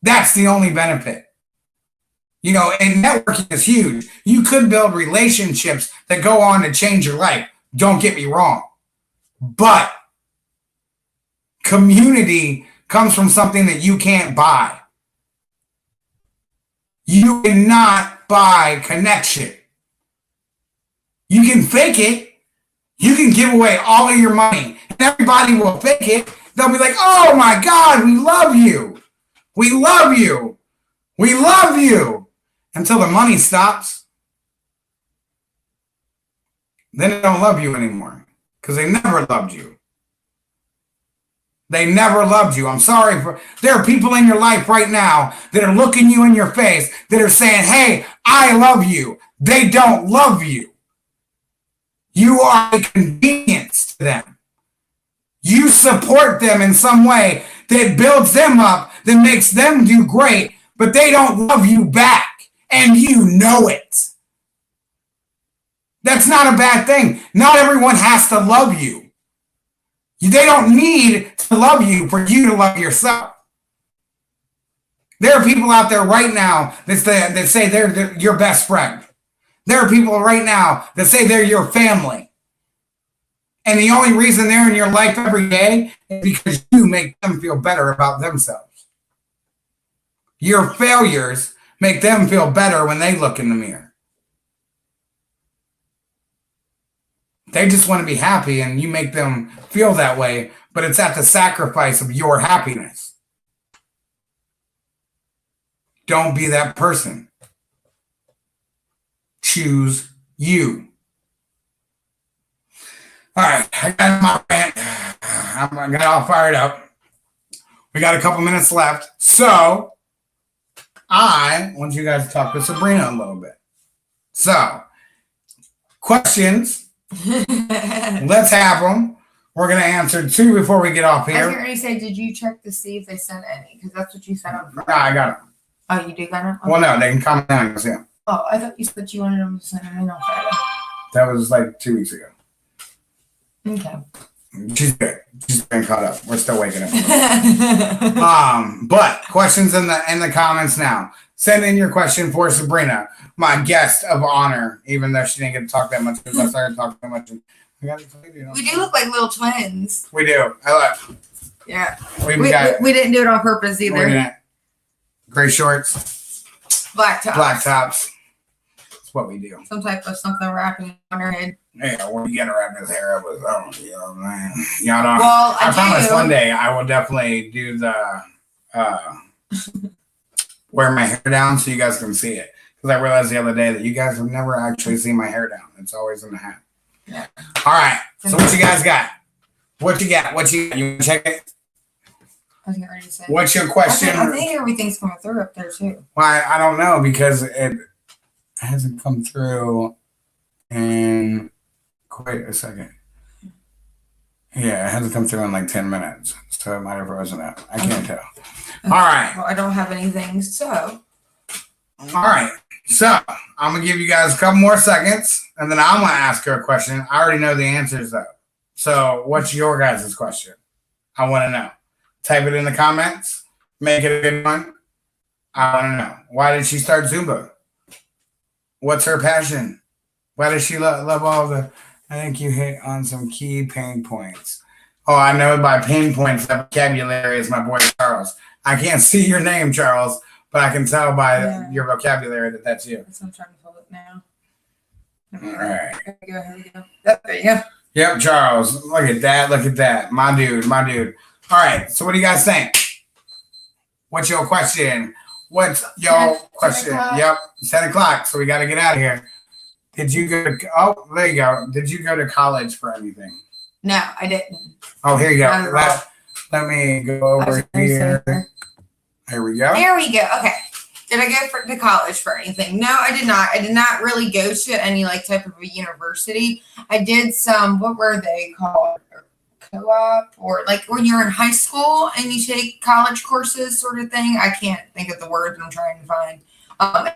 That's the only benefit. And networking is huge. You could build relationships that go on to change your life. Don't get me wrong. But community comes from something that you can't buy. You cannot buy connection. You can fake it. You can give away all of your money. And everybody will fake it. They'll be like, oh my God, we love you. We love you. We love you. Until the money stops. Then they don't love you anymore. Because they never loved you. They never loved you. I'm sorry there are people in your life right now that are looking you in your face that are saying, hey, I love you. They don't love you. You are a convenience to them. You support them in some way that builds them up, that makes them do great, but they don't love you back, and you know it. That's not a bad thing. Not everyone has to love you. They don't need to love you for you to love yourself. There are people out there right now that say they're your best friend. There are people right now that say they're your family. And the only reason they're in your life every day is because you make them feel better about themselves. Your failures make them feel better when they look in the mirror. They just want to be happy and you make them feel that way, but it's at the sacrifice of your happiness. Don't be that person. Choose you. All right, I got my rant. I got all fired up. We got a couple minutes left. So, I want you guys to talk to Sabrina a little bit. So, questions. Let's have them. We're going to answer 2 before we get off here. I was already say, did you check to see if they sent any? Because that's what you said on Friday. I got them. Oh, you do got them? Okay. Well, no, they can comment down and see them. Oh, I thought you said you wanted them to send them in on Friday. That was like 2 weeks ago. Okay. She's good. She's been caught up. We're still waking up. But questions in the comments now. Send in your question for Sabrina, my guest of honor, even though she didn't get to talk that much because I started talking too much. We do look like little twins. We do. I look. Yeah. We didn't do it on purpose either. Gray shorts. Black tops. Black tops. That's what we do. Some type of something wrapping on her head. Yeah, when you get to wrap his hair up with, man. Y'all don't. Well, I promise one day I will definitely do the wear my hair down so you guys can see it. Because I realized the other day that you guys have never actually seen my hair down. It's always in the hat. Yeah. All right. So what you guys got? What you got? You want to check it? I was already say. What's your question? I think everything's coming through up there too. Well, I don't know because it hasn't come through in quite a second. Yeah, it hasn't come through in like 10 minutes. So it might have frozen up. I can't tell. All right. Well, I don't have anything, so. All right. So I'm going to give you guys a couple more seconds, and then I'm going to ask her a question. I already know the answers, though. So what's your guys' question? I want to know. Type it in the comments. Make it a good one. I want to know. Why did she start Zumba? What's her passion? Why does she love all the... I think you hit on some key pain points. Oh, I know by pain points, that vocabulary is my boy Charles. I can't see your name, Charles, but I can tell by Yeah. your vocabulary that that's you. That's what I'm trying to pull it now. All right. Here we go. Here we go. Oh, there you go. Yep, Charles. Look at that. Look at that. My dude. My dude. All right. So what do you guys think? What's your question? What's your 10 question? o'clock. Yep. 10 o'clock. So we got to get out of here. Did you go to, oh, there you go. Did you go to college for anything? No, I didn't. Oh, here you Not go. at all. Let me go over here. Here we go. There we go. Okay. Did I go to college for anything? No, I did not. I did not really go to any like type of a university. I did some, what were they called? Co-op, or like when you're in high school and you take college courses sort of thing. I can't think of the word I'm trying to find.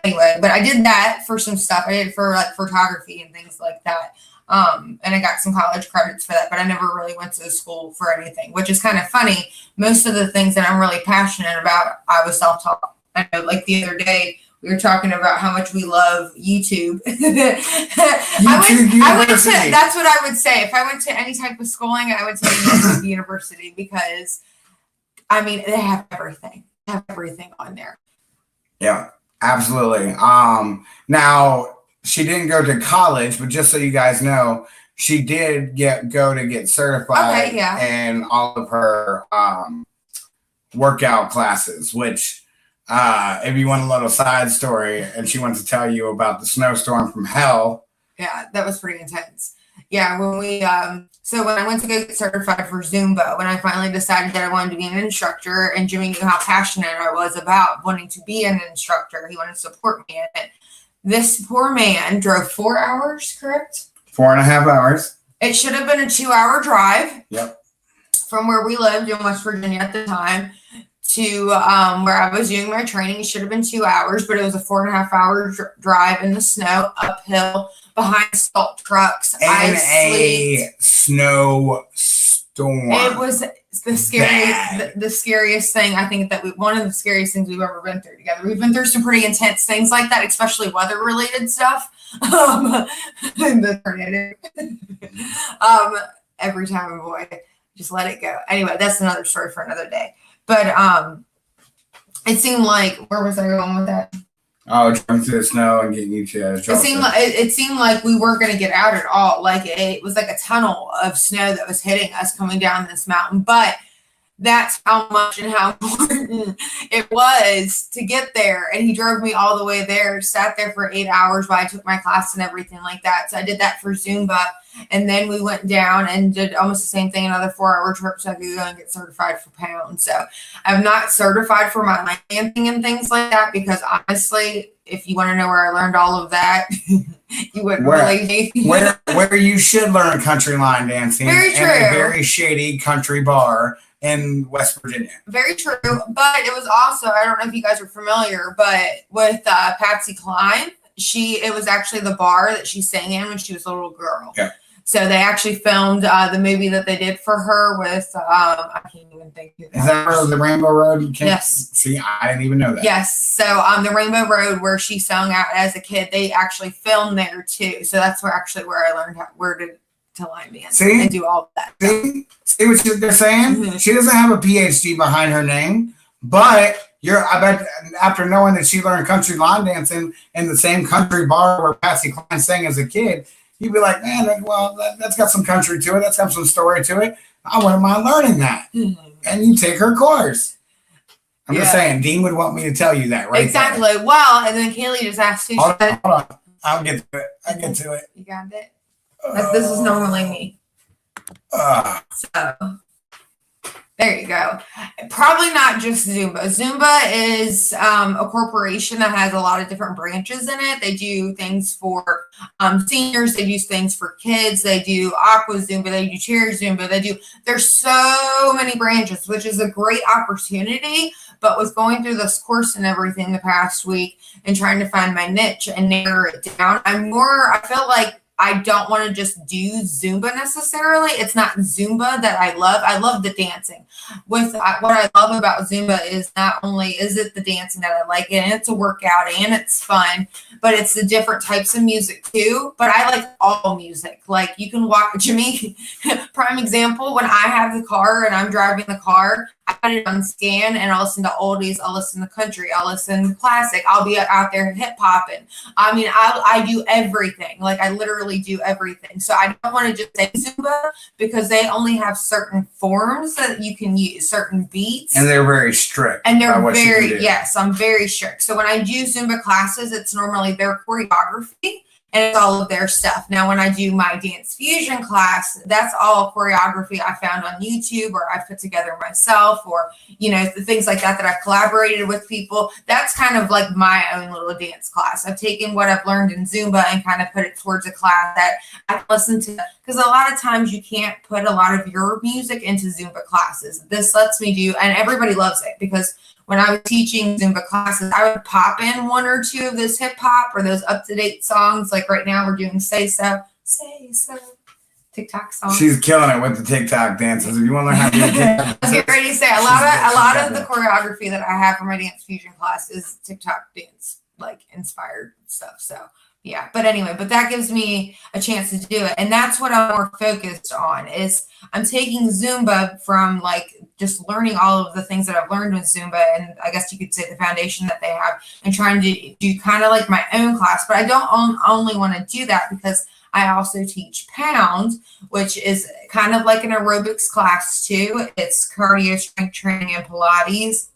Anyway, but I did that for some stuff. I did it for like photography and things like that. And I got some college credits for that, but I never really went to school for anything, which is kind of funny. Most of the things that I'm really passionate about, I was self-taught. I know, like the other day, we were talking about how much we love YouTube. I went to, that's what I would say. If I went to any type of schooling, I would say YouTube University, because, I mean, they have everything. They have everything on there. Yeah, absolutely. Now, she didn't go to college, but just so you guys know, she did go to get certified in all of her workout classes, which if you want a little side story, and she wants to tell you about the snowstorm from hell. Yeah, that was pretty intense. Yeah, when we so when I went to go get certified for Zumba, when I finally decided that I wanted to be an instructor, and Jimmy knew how passionate I was about wanting to be an instructor, he wanted to support me in it. This poor man drove 4 hours, correct? 4.5 hours. It should have been a 2-hour drive. Yep. From where we lived in West Virginia at the time to where I was doing my training. It should have been 2 hours, but it was a 4.5 hour drive in the snow, uphill, behind salt trucks, and a snowstorm. It was the scariest, the scariest thing. I think that one of the scariest things we've ever been through together. We've been through some pretty intense things like that, especially weather-related stuff. The tornado. Every time, boy, just let it go. Anyway, that's another story for another day. But it seemed like, where was I going with that? Oh, driving through the snow and getting you to. It seemed like we weren't going to get out at all. Like it was like a tunnel of snow that was hitting us coming down this mountain. But that's how much and how important it was to get there. And he drove me all the way there, sat there for 8 hours while I took my class and everything like that. So I did that for Zumba. And then we went down and did almost the same thing, another 4-hour trip, so I could go and get certified for pound. So I'm not certified for my dancing and things like that, because honestly, if you want to know where I learned all of that, you wouldn't believe me. where you should learn country line dancing. Very true. In a very shady country bar in West Virginia. Very true. But it was also, I don't know if you guys are familiar, but with Patsy Cline, it was actually the bar that she sang in when she was a little girl. Yeah. So they actually filmed the movie that they did for her with, I can't even think. Is that the Rainbow Road? Yes. See, I didn't even know that. Yes. So the Rainbow Road, where she sung out as a kid, they actually filmed there too. So that's where I learned where to line dance and do all of that. See what they're saying? Mm-hmm. She doesn't have a PhD behind her name, but I bet after knowing that she learned country line dancing in the same country bar where Patsy Cline sang as a kid, you'd be like, man, well, that's got some country to it. That's got some story to it. I wouldn't mind learning that. Mm-hmm. And you take her course. I'm just saying, Dean would want me to tell you that, right? Exactly. There. Well, and then Kaylee just asked you. Hold on. I'll get to it. I get to it. You got it? This is normally me. So there you go. Probably not just Zumba. Zumba is a corporation that has a lot of different branches in it. They do things for seniors. They do things for kids. They do aqua Zumba. They do chair Zumba. There's so many branches, which is a great opportunity. But with going through this course and everything the past week and trying to find my niche and narrow it down, I feel like I don't want to just do Zumba necessarily. It's not Zumba that I love. I love the dancing. What I love about Zumba is not only is it the dancing that I like, and it's a workout and it's fun, but it's the different types of music too. But I like all music. Like you can walk, Jimmy, prime example, when I have the car and I'm driving the car, I put it on scan and I'll listen to oldies, I'll listen to country, I'll listen to classic, I'll be out there hip hopping. I mean, I do everything. Like I literally do everything. So I don't want to just say Zumba because they only have certain forms that you can use, certain beats. And they're very strict. And they're very, yes, I'm very strict. So when I do Zumba classes, it's normally their choreography and it's all of their stuff. Now, when I do my dance fusion class, that's all choreography I found on YouTube or I put together myself or, you know, the things like that I've collaborated with people. That's kind of like my own little dance class. I've taken what I've learned in Zumba and kind of put it towards a class that I can listen to. Because a lot of times you can't put a lot of your music into Zumba classes. This lets me do, and everybody loves it because when I was teaching Zumba classes, I would pop in one or two of those hip hop or those up-to-date songs. Like right now we're doing Say So, TikTok songs. She's killing it with the TikTok dances. If you want to learn how to do TikTok I was getting ready to say a lot of the choreography that I have for my dance fusion class is TikTok dance, like inspired stuff. So yeah, but anyway, but that gives me a chance to do it. And that's what I'm more focused on is I'm taking Zumba from like just learning all of the things that I've learned with Zumba. And I guess you could say the foundation that they have and trying to do kind of like my own class. But I don't only want to do that because I also teach Pound, which is kind of like an aerobics class too. It's cardio, strength training, and Pilates.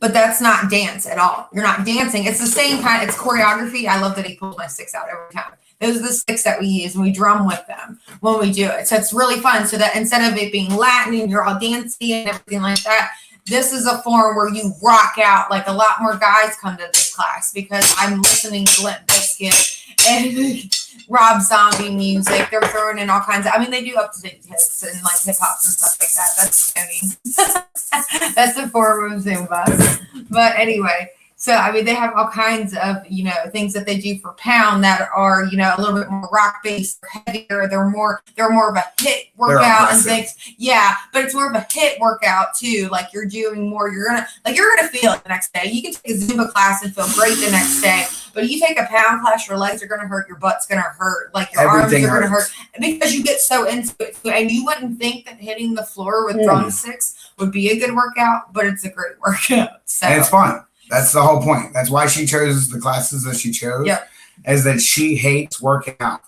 But that's not dance at all. You're not dancing. It's the same kind. It's choreography. I love that he pulls my sticks out every time. Those are the sticks that we use and we drum with them when we do it. So it's really fun. So that instead of it being Latin and you're all dancing and everything like that, this is a form where you rock out. Like a lot more guys come to this class because I'm listening to Limp Bizkit and Rob Zombie music. They're throwing in all kinds of, I mean, they do up-to-date hits and like hip hop and stuff like that. That's, I mean, that's a form of Zumba. But anyway, so, I mean, they have all kinds of, you know, things that they do for Pound that are, you know, a little bit more rock-based, heavier. They're more of a hit workout and things. Yeah, but it's more of a hit workout, too. Like, you're doing more. You're going to feel it the next day. You can take a Zumba class and feel great the next day. But you take a Pound class, your legs are going to hurt, your butt's going to hurt, like your Everything arms are going to hurt. Because you get so into it. And you wouldn't think that hitting the floor with drumsticks would be a good workout, but it's a great workout. So. And it's fun. That's the whole point. That's why she chose the classes that she chose. Yep. Is that she hates working out.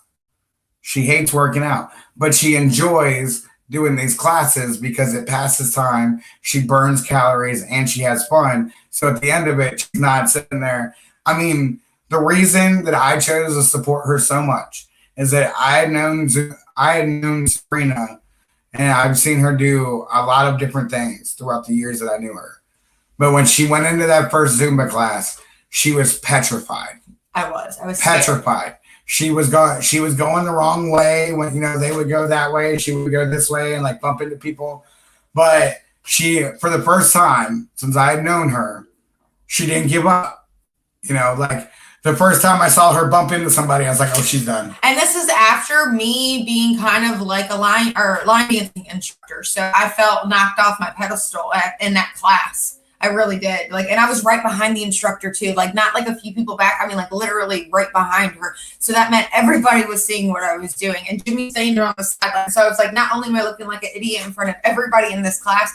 She hates working out, but she enjoys doing these classes because it passes time. She burns calories and she has fun. So at the end of it, she's not sitting there. I mean, the reason that I chose to support her so much is that I had known Sabrina, and I've seen her do a lot of different things throughout the years that I knew her. But when she went into that first Zumba class, she was petrified. I was petrified. Scared. She was going the wrong way when, you know, they would go that way. She would go this way and like bump into people. But she, for the first time since I had known her, she didn't give up. You know, like the first time I saw her bump into somebody, I was like, oh, she's done. And this is after me being kind of like a line dancing instructor. So I felt knocked off my pedestal in that class. I really did. Like, and I was right behind the instructor too. Like, not like a few people back. I mean, like literally right behind her. So that meant everybody was seeing what I was doing. And Jimmy's staying there on the sideline. So I was like, not only am I looking like an idiot in front of everybody in this class,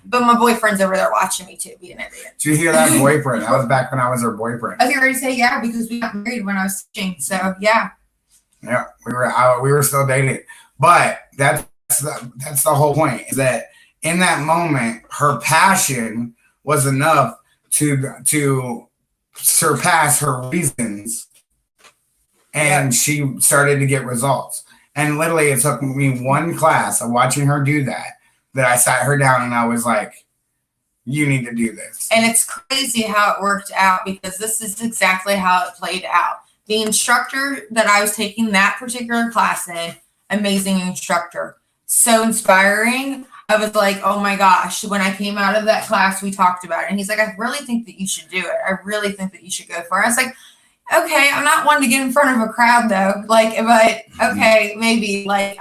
but my boyfriend's over there watching me too, be an idiot. Did you hear that boyfriend? That was back when I was her boyfriend. I was ready to say yeah, because we got married when I was teaching. So yeah. Yeah, we were still dating. But that's the whole point, is that in that moment, her passion was enough to surpass her reasons, and she started to get results. And literally, it took me one class of watching her do that I sat her down and I was like, you need to do this. And it's crazy how it worked out, because this is exactly how it played out. The instructor that I was taking that particular class in, amazing instructor, so inspiring. I was like, oh my gosh, when I came out of that class, we talked about it. And he's like, I really think that you should do it. I really think that you should go for it. I was like, okay, I'm not one to get in front of a crowd though. Like, but okay, maybe like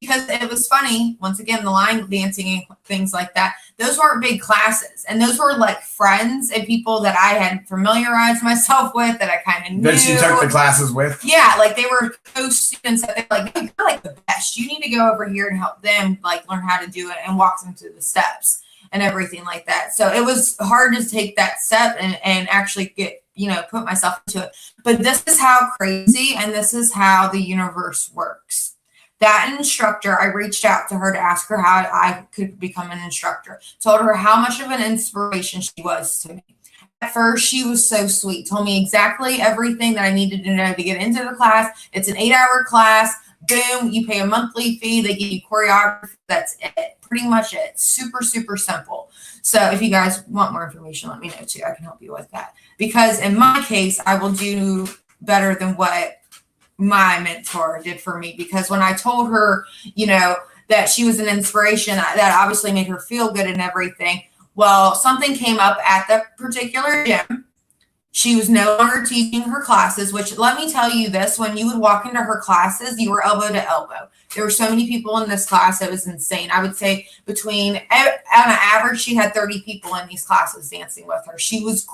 because it was funny. Once again, the line dancing and things like that, those weren't big classes. And those were like friends and people that I had familiarized myself with, that I kind of knew. That she took the classes with? Yeah, like they were co-students that they're like, you're like the best. You need to go over here and help them like learn how to do it and walk them through the steps. and everything like that. So it was hard to take that step and actually get, put myself into it. But this is how crazy and this is how the universe works. That instructor, I reached out to her to ask her how I could become an instructor. Told her how much of an inspiration she was to me. At first, she was so sweet. Told me exactly everything that I needed to know to get into the class. It's an 8-hour class. Boom, you pay a monthly fee. They give you choreography. That's it. Pretty much it. Super, super simple. So if you guys want more information, let me know too. I can help you with that. Because in my case, I will do better than what my mentor did for me. Because when I told her, that she was an inspiration, that obviously made her feel good and everything. Well, something came up at that particular gym. She was no longer teaching her classes, which let me tell you this, when you would walk into her classes, you were elbow to elbow. There were so many people in this class. It was insane. I would say on an average, she had 30 people in these classes dancing with her. She was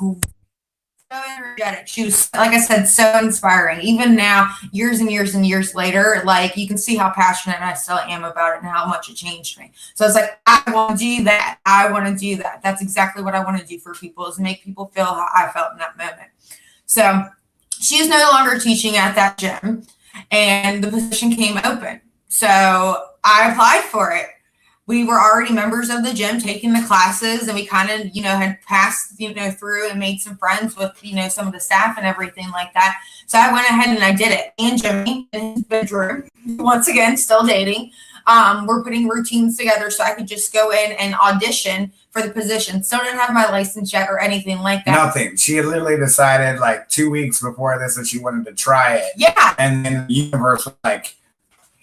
so energetic. She was, like I said, so inspiring. Even now, years and years and years later, like you can see how passionate I still am about it and how much it changed me. So it's like, I want to do that. I want to do that. That's exactly what I want to do for people, is make people feel how I felt in that moment. So she's no longer teaching at that gym and the position came open. So I applied for it. We were already members of the gym taking the classes, and we kind of, had passed, through and made some friends with, some of the staff and everything like that. So I went ahead and I did it. And Jimmy in his bedroom, once again, still dating. We're putting routines together so I could just go in and audition for the position. Still didn't have my license yet or anything like that. Nothing. She had literally decided like 2 weeks before this that she wanted to try it. Yeah. And then the universe was like,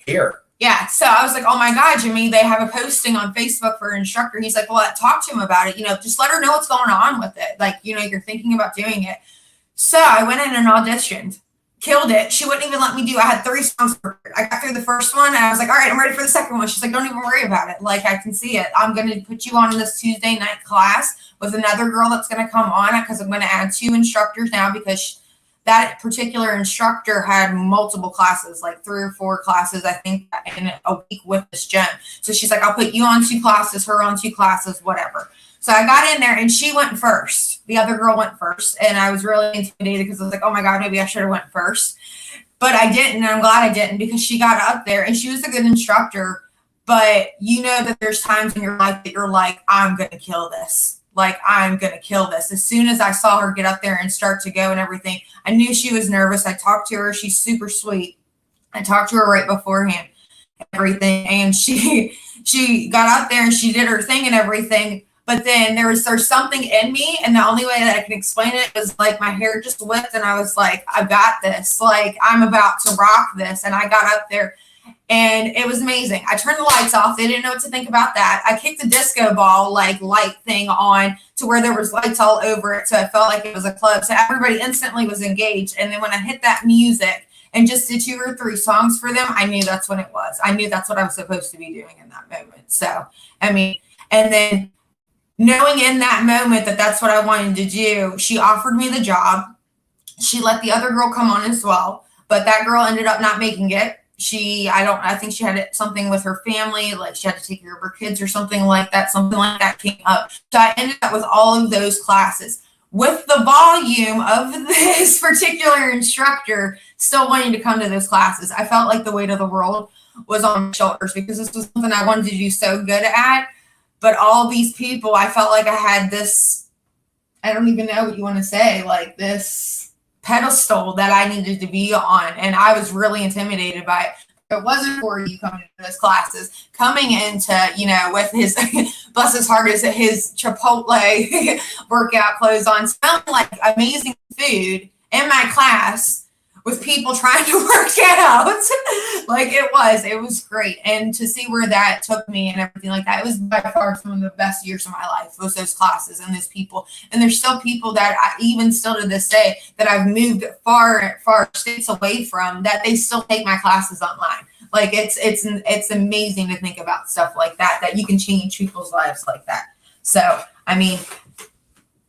here. Yeah. So I was like, oh my God, Jimmy, they have a posting on Facebook for an instructor. He's like, well, talk to him about it. Just let her know what's going on with it. Like, you're thinking about doing it. So I went in and auditioned, killed it. She wouldn't even let me I had 3 songs for her. I got through the first one and I was like, all right, I'm ready for the second one. She's like, don't even worry about it. Like, I can see it. I'm going to put you on this Tuesday night class with another girl that's going to come on, because I'm going to add 2 instructors now, because that particular instructor had multiple classes, like 3 or 4 classes, I think, in a week with this gym. So she's like, I'll put you on 2 classes, her on 2 classes, whatever. So I got in there and she went first. The other girl went first. And I was really intimidated because I was like, oh my God, maybe I should have went first. But I didn't. And I'm glad I didn't, because she got up there and she was a good instructor. But that there's times in your life that you're like, I'm going to kill this. Like, I'm going to kill this. As soon as I saw her get up there and start to go and everything, I knew she was nervous. I talked to her. She's super sweet. I talked to her right beforehand, everything. And she got up there and she did her thing and everything. But then there's something in me. And the only way that I can explain it was like my hair just whipped. And I was like, I got this. Like, I'm about to rock this. And I got up there. And it was amazing. I turned the lights off. They didn't know what to think about that. I kicked the disco ball light thing on to where there was lights all over it. So it felt like it was a club. So everybody instantly was engaged. And then when I hit that music and just did 2 or 3 songs for them, I knew that's what it was. I knew that's what I was supposed to be doing in that moment. So, and then knowing in that moment that that's what I wanted to do, she offered me the job. She let the other girl come on as well. But that girl ended up not making it. I think she had something with her family, like she had to take care of her kids or something like that. Something like that came up. So I ended up with all of those classes. With the volume of this particular instructor still wanting to come to those classes, I felt like the weight of the world was on my shoulders, because this was something I wanted to do so good at. But all these people, I felt like I had this, I don't even know what you want to say, like this pedestal that I needed to be on. And I was really intimidated by it. If it wasn't for you coming to those classes, coming into, with his, bless his heart, his Chipotle workout clothes on, smelling like amazing food in my class with people trying to work out. Like it was great. And to see where that took me and everything like that, it was by far some of the best years of my life, was those classes and those people. And there's still people that even still to this day that I've moved far states away from, that they still take my classes online. Like it's amazing to think about stuff like that you can change people's lives like that. So,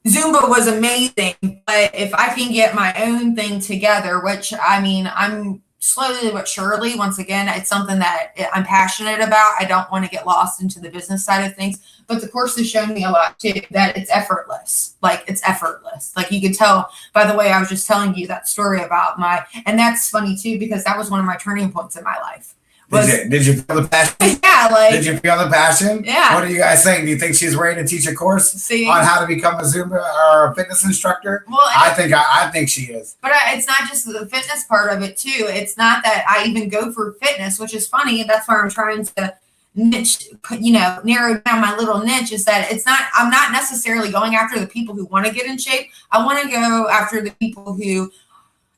Zumba was amazing, but if I can get my own thing together, which I'm slowly but surely, once again, it's something that I'm passionate about. I don't want to get lost into the business side of things, but the course has shown me a lot too, that it's effortless. Like it's effortless. Like you can tell by the way I was just telling you that story about and that's funny too, because that was one of my turning points in my life. Did you feel the passion? Yeah, like did you feel the passion? Yeah. What are you guys saying? Do you think she's ready to teach a course on how to become a Zumba or a fitness instructor? Well, I think she is. But it's not just the fitness part of it too. It's not that I even go for fitness, which is funny. That's why I'm trying to narrow down my little niche. Is that I'm not necessarily going after the people who want to get in shape. I want to go after the people who,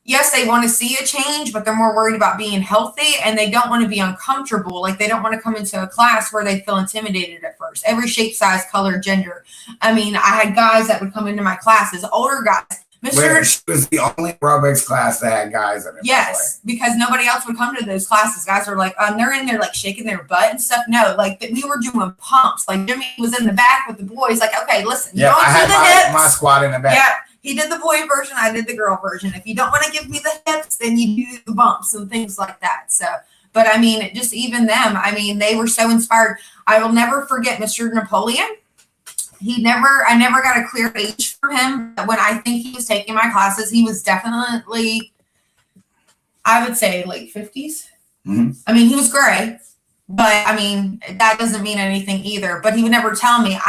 yes, they want to see a change, but they're more worried about being healthy and they don't want to be uncomfortable. Like they don't want to come into a class where they feel intimidated at first. Every shape, size, color, gender. I mean, I had guys that would come into my classes, older guys. She was the only aerobics class that had guys in it. Yes, because nobody else would come to those classes. Guys were like, they're in there like shaking their butt and stuff. No, like we were doing pumps. Like Jimmy was in the back with the boys. Like, okay, listen, yeah, I had my squat in the back. Yeah. He did the boy version, I did the girl version. If you don't want to give me the hips, then you do the bumps and things like that. So, but I mean, just even them, I mean, they were so inspired. I will never forget Mr. Napoleon. I never got a clear age from him. But when I think he was taking my classes, he was definitely, I would say late 50s. Mm-hmm. I mean, he was gray, but I mean, that doesn't mean anything either. But he would never tell me.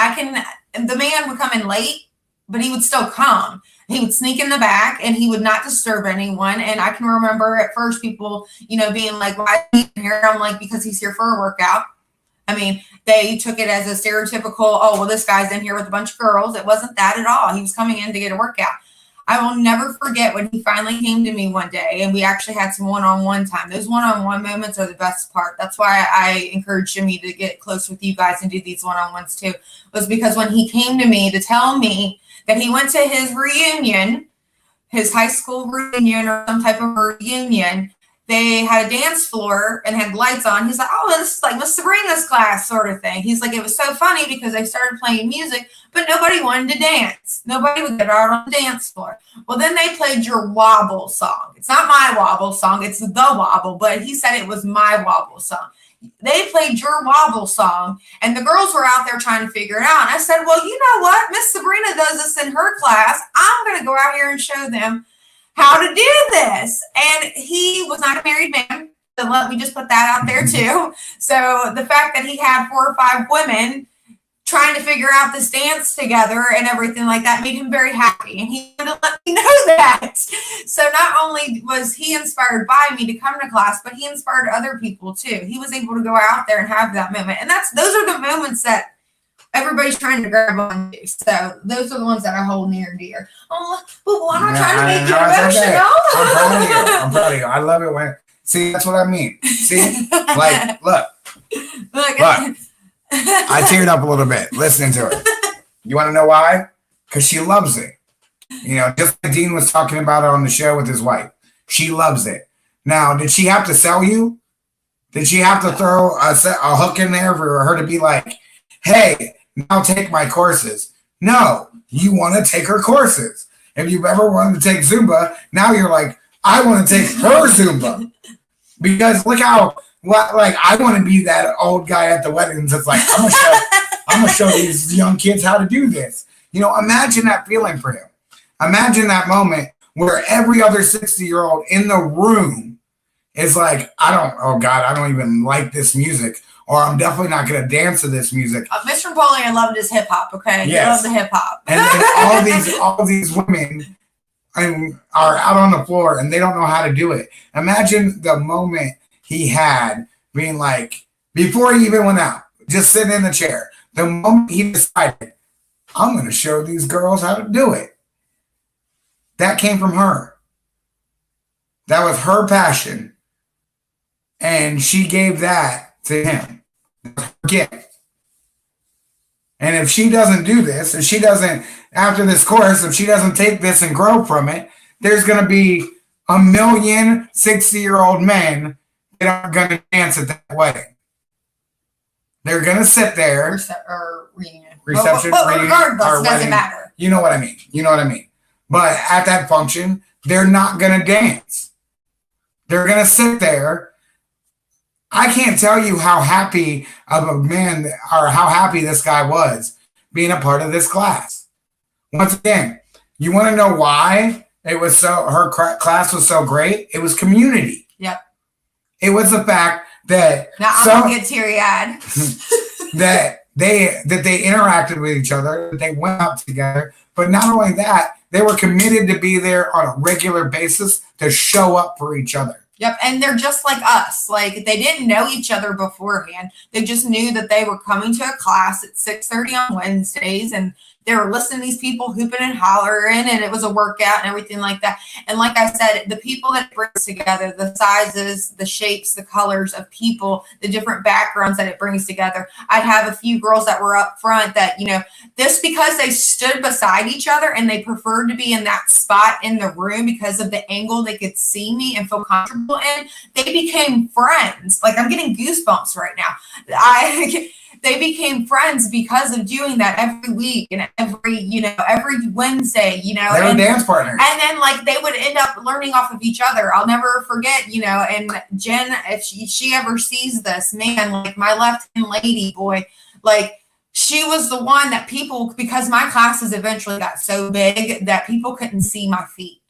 The man would come in late, but he would still come. He would sneak in the back and he would not disturb anyone. And I can remember at first people, being like, why is he here? I'm like, because he's here for a workout. I mean, they took it as a stereotypical, oh, well, this guy's in here with a bunch of girls. It wasn't that at all. He was coming in to get a workout. I will never forget when he finally came to me one day and we actually had some one-on-one time. Those one-on-one moments are the best part. That's why I encouraged Jimmy to get close with you guys and do these one-on-ones too, was because when he came to me to tell me that he went to his reunion, his high school reunion or some type of reunion, they had a dance floor and had lights on. He's like, oh, this is like Miss Sabrina's class sort of thing. He's like, it was so funny because they started playing music, but nobody wanted to dance. Nobody would get out on the dance floor. Well, then they played your wobble song. It's not my wobble song. It's the wobble, but he said it was my wobble song. They played your wobble song and the girls were out there trying to figure it out. And I said, well, you know what? Miss Sabrina does this in her class. I'm going to go out here and show them how to do this. And he was not a married man. So let me just put that out there too. So the fact that he had 4 or 5 women trying to figure out this dance together and everything like that made him very happy. And he wanted to let me know that. So not only was he inspired by me to come to class, but he inspired other people too. He was able to go out there and have that moment. And those are the moments that everybody's trying to grab onto. So those are the ones that I hold near and dear. Oh, but I'm not trying to make you emotional. Okay. I'm proud of you. I love it when, see, that's what I mean. See, like, look. I teared up a little bit listening to her. You want to know why? Because she loves it. Just like Dean was talking about it on the show with his wife. She loves it. Now, did she have to sell you? Did she have to throw a hook in there for her to be like, hey, now take my courses? No, you want to take her courses. If you've ever wanted to take Zumba, now you're like, I want to take her Zumba. Because look how, I want to be that old guy at the weddings that's like, I'm gonna show these young kids how to do this. Imagine that feeling for him. Imagine that moment where every other 60-year-old in the room is like, I don't even like this music, or I'm definitely not gonna dance to this music. Mr. Napoleon loved his hip hop, okay? Yes. He loved the hip hop. And then all these women are out on the floor and they don't know how to do it. Imagine the moment he had being like, before he even went out, just sitting in the chair, the moment he decided, I'm going to show these girls how to do it. That came from her. That was her passion. And she gave that to him. Her gift. And if she doesn't do this, if she doesn't, after this course, if she doesn't take this and grow from it, there's going to be 1 million 60-year-old men that aren't going to dance at that wedding. They're going to sit there. Or reunion. Reception, reunion, regardless, or it doesn't wedding. matter. You know what I mean. But at that function, they're not going to dance. They're going to sit there. I can't tell you how happy of a man or how happy this guy was being a part of this class. Once again, you want to know why it was so her class was so great? It was community. Yep. It was the fact that now I'm gonna get teary-eyed. that they interacted with each other, they went out together, but not only that, they were committed to be there on a regular basis to show up for each other. Yep, and they're just like us. Like, they didn't know each other beforehand. They just knew that they were coming to a class at 6:30 on Wednesdays, and they were listening to these people hooping and hollering, and it was a workout and everything like that. And like I said, the people that it brings together, the sizes, the shapes, the colors of people, the different backgrounds that it brings together. I'd have a few girls that were up front that, this because they stood beside each other and they preferred to be in that spot in the room because of the angle they could see me and feel comfortable in. They became friends. Like, I'm getting goosebumps right now. They became friends because of doing that every week and every Wednesday, They were dance partners. And then they would end up learning off of each other. I'll never forget, and Jen, if she ever sees this, man, my left-hand lady, boy, she was the one that people, because my classes eventually got so big that people couldn't see my feet.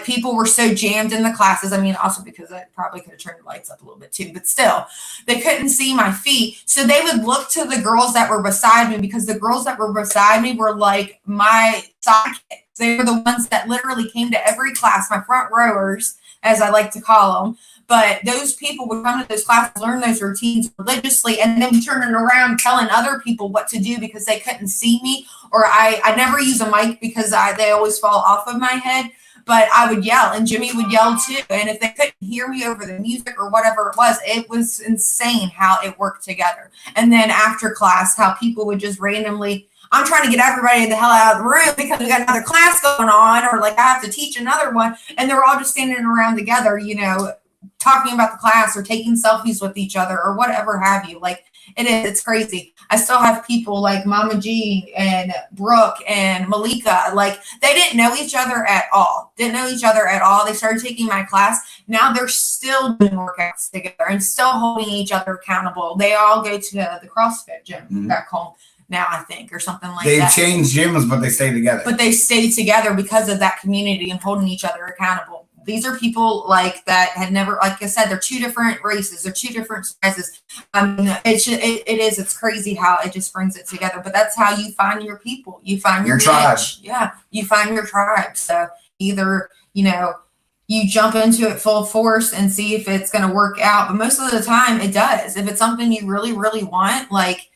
People were so jammed in the classes. I mean, also because I probably could have turned the lights up a little bit too, but still, they couldn't see my feet. So they would look to the girls that were beside me, because the girls that were beside me were like my sidekicks. They were the ones that literally came to every class, my front rowers, as I like to call them. But those people would come to those classes, learn those routines religiously, and then turning around telling other people what to do because they couldn't see me. Or I never use a mic because they always fall off of my head. But I would yell, and Jimmy would yell too. And if they couldn't hear me over the music or whatever it was insane how it worked together. And then after class, how people would just randomly, I'm trying to get everybody the hell out of the room because we got another class going on, or I have to teach another one. And they're all just standing around together, talking about the class or taking selfies with each other or whatever have you. It's crazy. I still have people like Mama G and Brooke and Malika. They didn't know each other at all. They started taking my class. Now they're still doing workouts together and still holding each other accountable. They all go to the CrossFit gym back home now, I think, or something like that. They've changed gyms, but they stay together. But they stay together because of that community and holding each other accountable. These are people that had never, like I said, they're two different races. They're two different sizes. It's crazy how it just brings it together. But that's how you find your people. You find your tribe. niche. Yeah, you find your tribe. So either, you jump into it full force and see if it's going to work out. But most of the time it does. If it's something you really, really want, like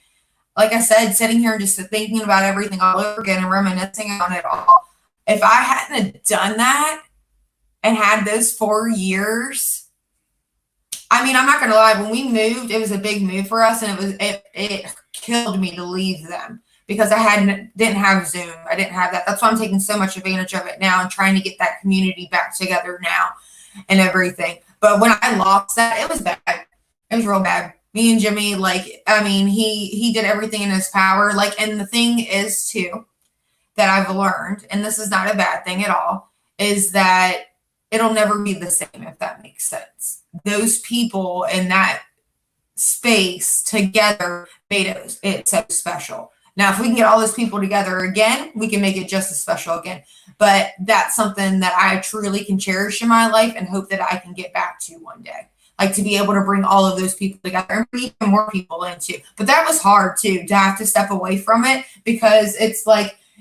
I said, sitting here and just thinking about everything all over again and reminiscing on it all. If I hadn't done that, and had those 4 years. I mean, I'm not gonna lie, when we moved, it was a big move for us, and it killed me to leave them because I didn't have Zoom. I didn't have that. That's why I'm taking so much advantage of it now and trying to get that community back together now and everything. But when I lost that, it was bad. It was real bad. Me and Jimmy, he did everything in his power. And the thing is too, that I've learned, and this is not a bad thing at all, is that it'll never be the same, if that makes sense. Those people in that space together made it so special. Now, if we can get all those people together again, we can make it just as special again. But that's something that I truly can cherish in my life and hope that I can get back to one day. To be able to bring all of those people together and bring even more people into. But that was hard too, to have to step away from it, because it's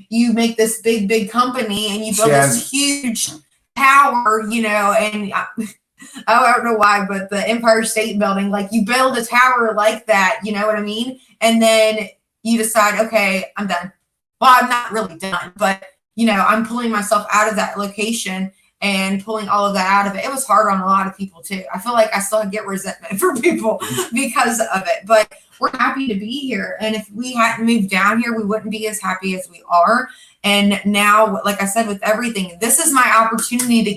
you make this big, big company and you build this huge tower, and I don't know why, but the Empire State Building, you build a tower like that, you know what I mean? And then you decide, okay, I'm done. Well, I'm not really done, but I'm pulling myself out of that location and pulling all of that out of it. It was hard on a lot of people too. I feel like I still get resentment for people because of it, but we're happy to be here. And if we hadn't moved down here, we wouldn't be as happy as we are. And now, like I said, with everything, this is my opportunity to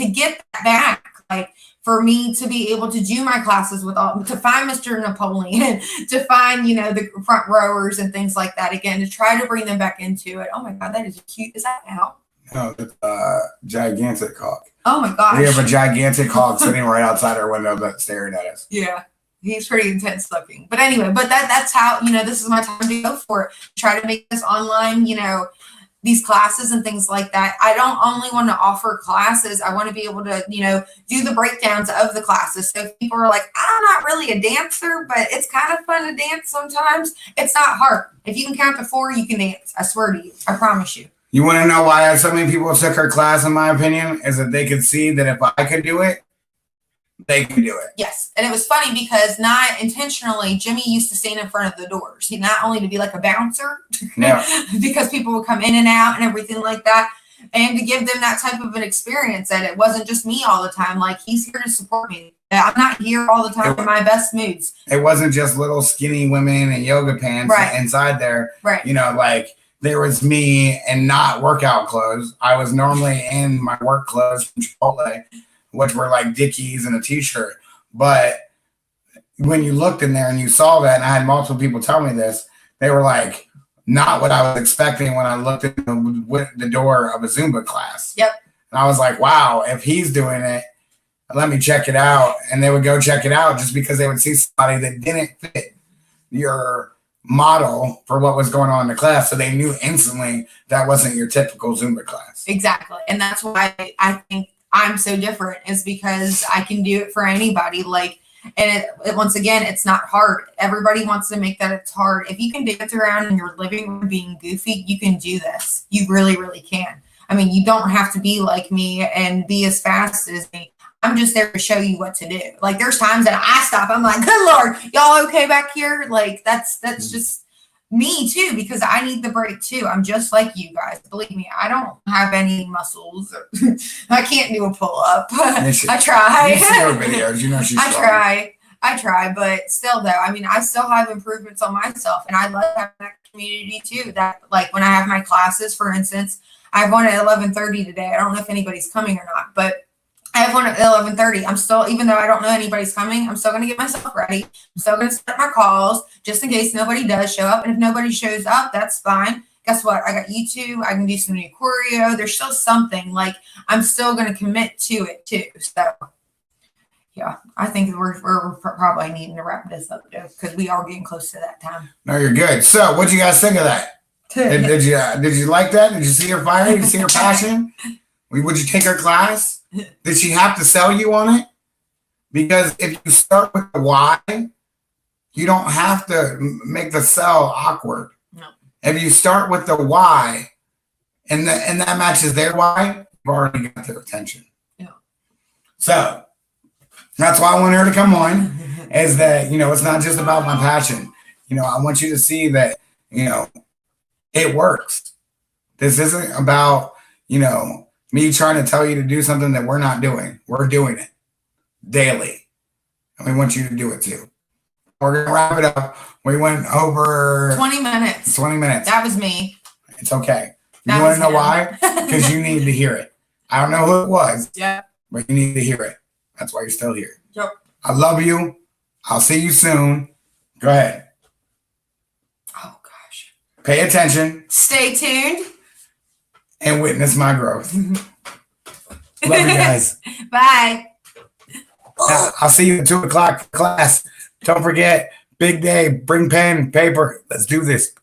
get that back. For me to be able to do my classes to find Mr. Napoleon, to find, the front rowers and things like that again, to try to bring them back into it. Oh my God, that is cute. Is that out? No, it's gigantic hawk. Oh my gosh. We have a gigantic hawk sitting right outside our window that's staring at us. Yeah. He's pretty intense looking. But anyway, that's how, this is my time to go for it. Try to make this online, these classes and things like that. I don't only want to offer classes. I want to be able to, do the breakdowns of the classes. So if people are like, I'm not really a dancer, but it's kind of fun to dance sometimes. It's not hard. If you can count to 4, you can dance. I swear to you. I promise you. You want to know why so many people took her class, in my opinion, is that they could see that if I could do it, they can do it. Yes. And it was funny because not intentionally, Jimmy used to stand in front of the doors. He not only to be like a bouncer, Yeah. because people would come in and out and everything like that. And to give them that type of an experience that it wasn't just me all the time. Like, he's here to support me. I'm not here all the time in my best moods. It wasn't just little skinny women in yoga pants inside there. Right. Like there was me in not workout clothes. I was normally in my work clothes from Chipotle, which were like Dickies and a t-shirt. But when you looked in there and you saw that, and I had multiple people tell me this, they were like, not what I was expecting when I looked at the door of a Zumba class. Yep. And I was like, wow, if he's doing it, let me check it out. And they would go check it out just because they would see somebody that didn't fit your model for what was going on in the class. So they knew instantly that wasn't your typical Zumba class. Exactly. And that's why I think I'm so different, is because I can do it for anybody. Like, and it once again, it's not hard. Everybody wants to make that it's hard. If you can dance around in your living room being goofy, you can do this. You really, really can. I mean, you don't have to be like me and be as fast as me. I'm just there to show you what to do. Like, there's times that I stop. I'm like, good Lord, y'all okay back here? Like, that's just me too, because I need the break too. I'm just like you guys. Believe me, I don't have any muscles. I can't do a pull up. I try. You see her videos, she's strong. I try, but still though, I mean, I still have improvements on myself, and I love having that community too. That, like, when I have my classes, for instance, I have one at 11:30 today. I don't know if anybody's coming or not, but I have one at 11:30. I'm still, even though I don't know anybody's coming, I'm still going to get myself ready. I'm still going to set my calls just in case nobody does show up. And if nobody shows up, that's fine. Guess what? I got YouTube. I can do some new choreo. There's still something. Like, I'm still going to commit to it too. So, yeah, I think we're probably needing to wrap this up though, because we are getting close to that time. No, you're good. So, what do you guys think of that? Did you like that? Did you see her fire? Did you see her passion? Would you take her class? Did she have to sell you on it? Because if you start with the why, you don't have to make the sell awkward. No. If you start with the why, and that matches their why, you've already got their attention. Yeah. So that's why I want her to come on. Is that it's not just about my passion. I want you to see that it works. This isn't about me trying to tell you to do something that we're not doing. We're doing it daily. And we want you to do it too. We're going to wrap it up. We went over 20 minutes. 20 minutes. That was me. It's okay. You want to know why? Because you need to hear it. I don't know who it was. Yeah. But you need to hear it. That's why you're still here. Yep. I love you. I'll see you soon. Go ahead. Oh, gosh. Pay attention. Stay tuned. And witness my growth. Love you guys. Bye. I'll see you at 2:00 class. Don't forget, big day. Bring pen, paper. Let's do this.